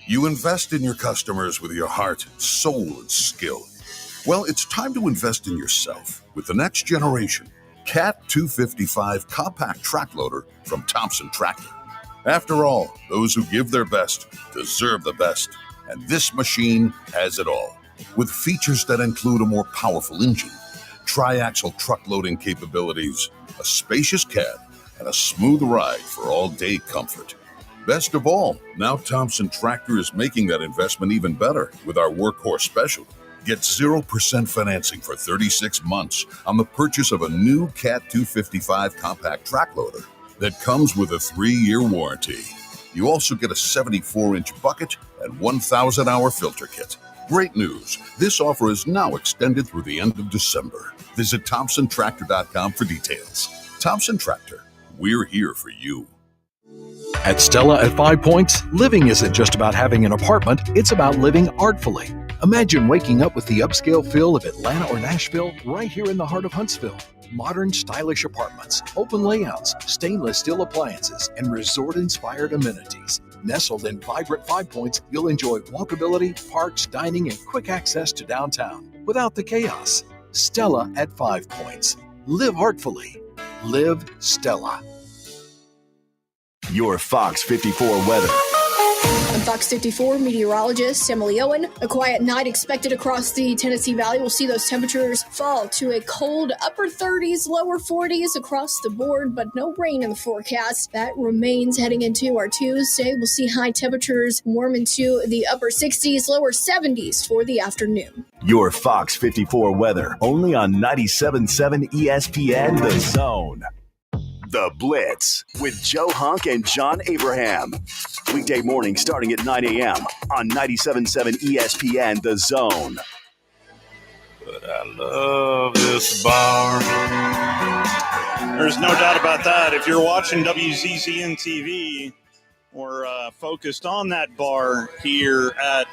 Speaker 20: You invest in your customers with your heart, soul, and skill. Well, it's time to invest in yourself with the next generation Cat 255 compact track loader from Thompson Tractor. After all, those who give their best deserve the best, and this machine has it all. With features that include a more powerful engine, tri-axle truck loading capabilities, a spacious cab, and a smooth ride for all-day comfort. Best of all, now Thompson Tractor is making that investment even better with our workhorse special. Get 0% financing for 36 months on the purchase of a new Cat 255 compact track loader that comes with a 3-year warranty. You also get a 74-inch bucket and 1,000-hour filter kit. Great news! This offer is now extended through the end of December. Visit ThompsonTractor.com for details. Thompson Tractor. We're here for you.
Speaker 15: At Stella at 5 Points, living isn't just about having an apartment, it's about living artfully. Imagine waking up with the upscale feel of Atlanta or Nashville right here in the heart of Huntsville. Modern, stylish apartments, open layouts, stainless steel appliances, and resort-inspired amenities. Nestled in vibrant 5 Points, you'll enjoy walkability, parks, dining, and quick access to downtown without the chaos. Stella at 5 Points. Live artfully. Live Stella.
Speaker 7: Your Fox 54 weather.
Speaker 21: I'm Fox 54 meteorologist Emily Owen. A quiet night expected across the Tennessee Valley. We'll see those temperatures fall to a cold upper 30s, lower 40s across the board, but no rain in the forecast. That remains heading into our Tuesday. We'll see high temperatures warm into the upper 60s, lower 70s for the afternoon.
Speaker 7: Your Fox 54 weather, only on 97.7 ESPN The Zone. The Blitz with Joe Hunk and John Abraham. Weekday morning starting at 9 a.m. on 97.7 ESPN The Zone.
Speaker 9: But I love this bar. There's no doubt about that. If you're watching WZZN TV, we're focused on that bar here at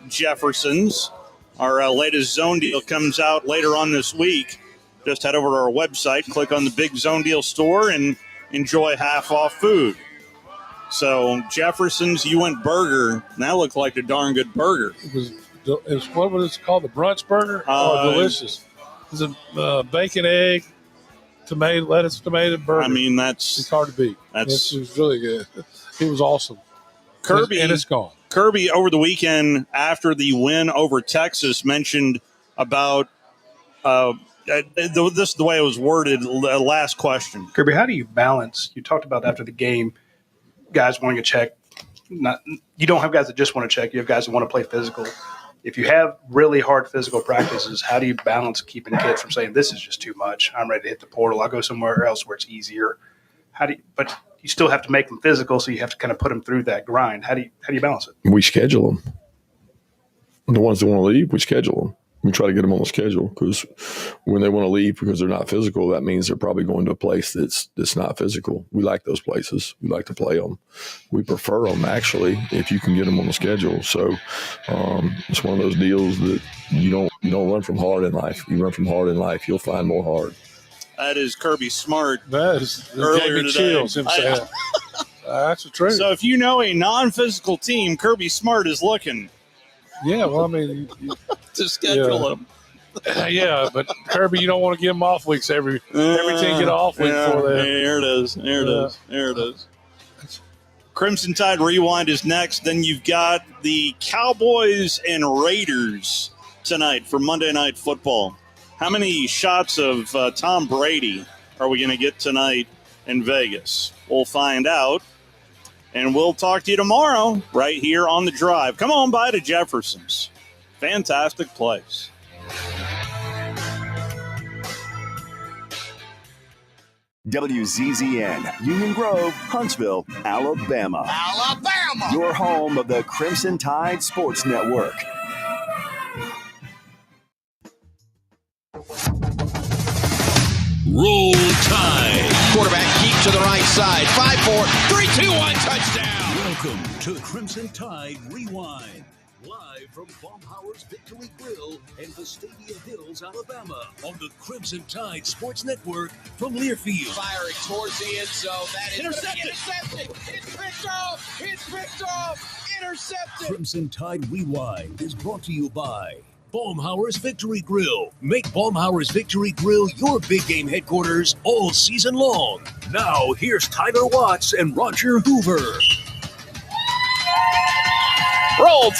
Speaker 9: Jefferson's. Our latest zone deal comes out later on this week. Just head over to our website, click on the Big Zone Deal store, and enjoy half-off food. So Jefferson's, you went burger, and that looked like a darn good burger.
Speaker 10: It was what was it called? The brunch burger? Delicious. It was a bacon, egg, tomato, lettuce, tomato burger.
Speaker 9: I mean, it's
Speaker 10: hard to beat. It was really good. It was awesome.
Speaker 9: Kirby,
Speaker 10: and it's gone.
Speaker 9: Kirby, over the weekend, after the win over Texas, mentioned about this is the way it was worded. Last question.
Speaker 22: Kirby, how do you balance? You talked about after the game, guys wanting to check. You don't have guys that just want to check. You have guys that want to play physical. If you have really hard physical practices, how do you balance keeping kids from saying, this is just too much, I'm ready to hit the portal, I'll go somewhere else where it's easier? But you still have to make them physical, so you have to kind of put them through that grind. How do you balance it?
Speaker 23: We schedule them. The ones that want to leave, we schedule them. We try to get them on the schedule, because when they want to leave because they're not physical, that means they're probably going to a place that's not physical. We like those places. We like to play them. We prefer them, actually, if you can get them on the schedule. So it's one of those deals that you don't run from hard in life. You run from hard in life, you'll find more hard.
Speaker 9: That is Kirby Smart.
Speaker 10: That is
Speaker 9: earlier
Speaker 10: gave me
Speaker 9: today.
Speaker 10: chills him saying. That's the truth.
Speaker 9: So if you know a non-physical team, Kirby Smart is looking.
Speaker 10: Yeah, well, I mean,
Speaker 9: to schedule them.
Speaker 10: Yeah, but Kirby, you don't want to give them off weeks every team get off week for that.
Speaker 9: There it is. Crimson Tide Rewind is next. Then you've got the Cowboys and Raiders tonight for Monday Night Football. How many shots of Tom Brady are we going to get tonight in Vegas? We'll find out. And we'll talk to you tomorrow right here on The Drive. Come on by to Jefferson's. Fantastic place.
Speaker 7: WZZN, Union Grove, Huntsville, Alabama.
Speaker 24: Alabama!
Speaker 7: Your home of the Crimson Tide Sports Network.
Speaker 24: Roll Tide. Quarterback keep to the right side. 5-4, 3-2-1 touchdown.
Speaker 25: Welcome to Crimson Tide Rewind. Live from Baumhauer's Victory Grill in Vestavia Hills, Alabama. On the Crimson Tide Sports Network from Learfield.
Speaker 24: Firing towards the end zone. That is intercepted. It's picked off. Intercepted.
Speaker 25: Crimson Tide Rewind is brought to you by Baumhauer's Victory Grill. Make Baumhauer's Victory Grill your big game headquarters all season long. Now, here's Tyler Watts and Roger Hoover.
Speaker 12: Roll Tide.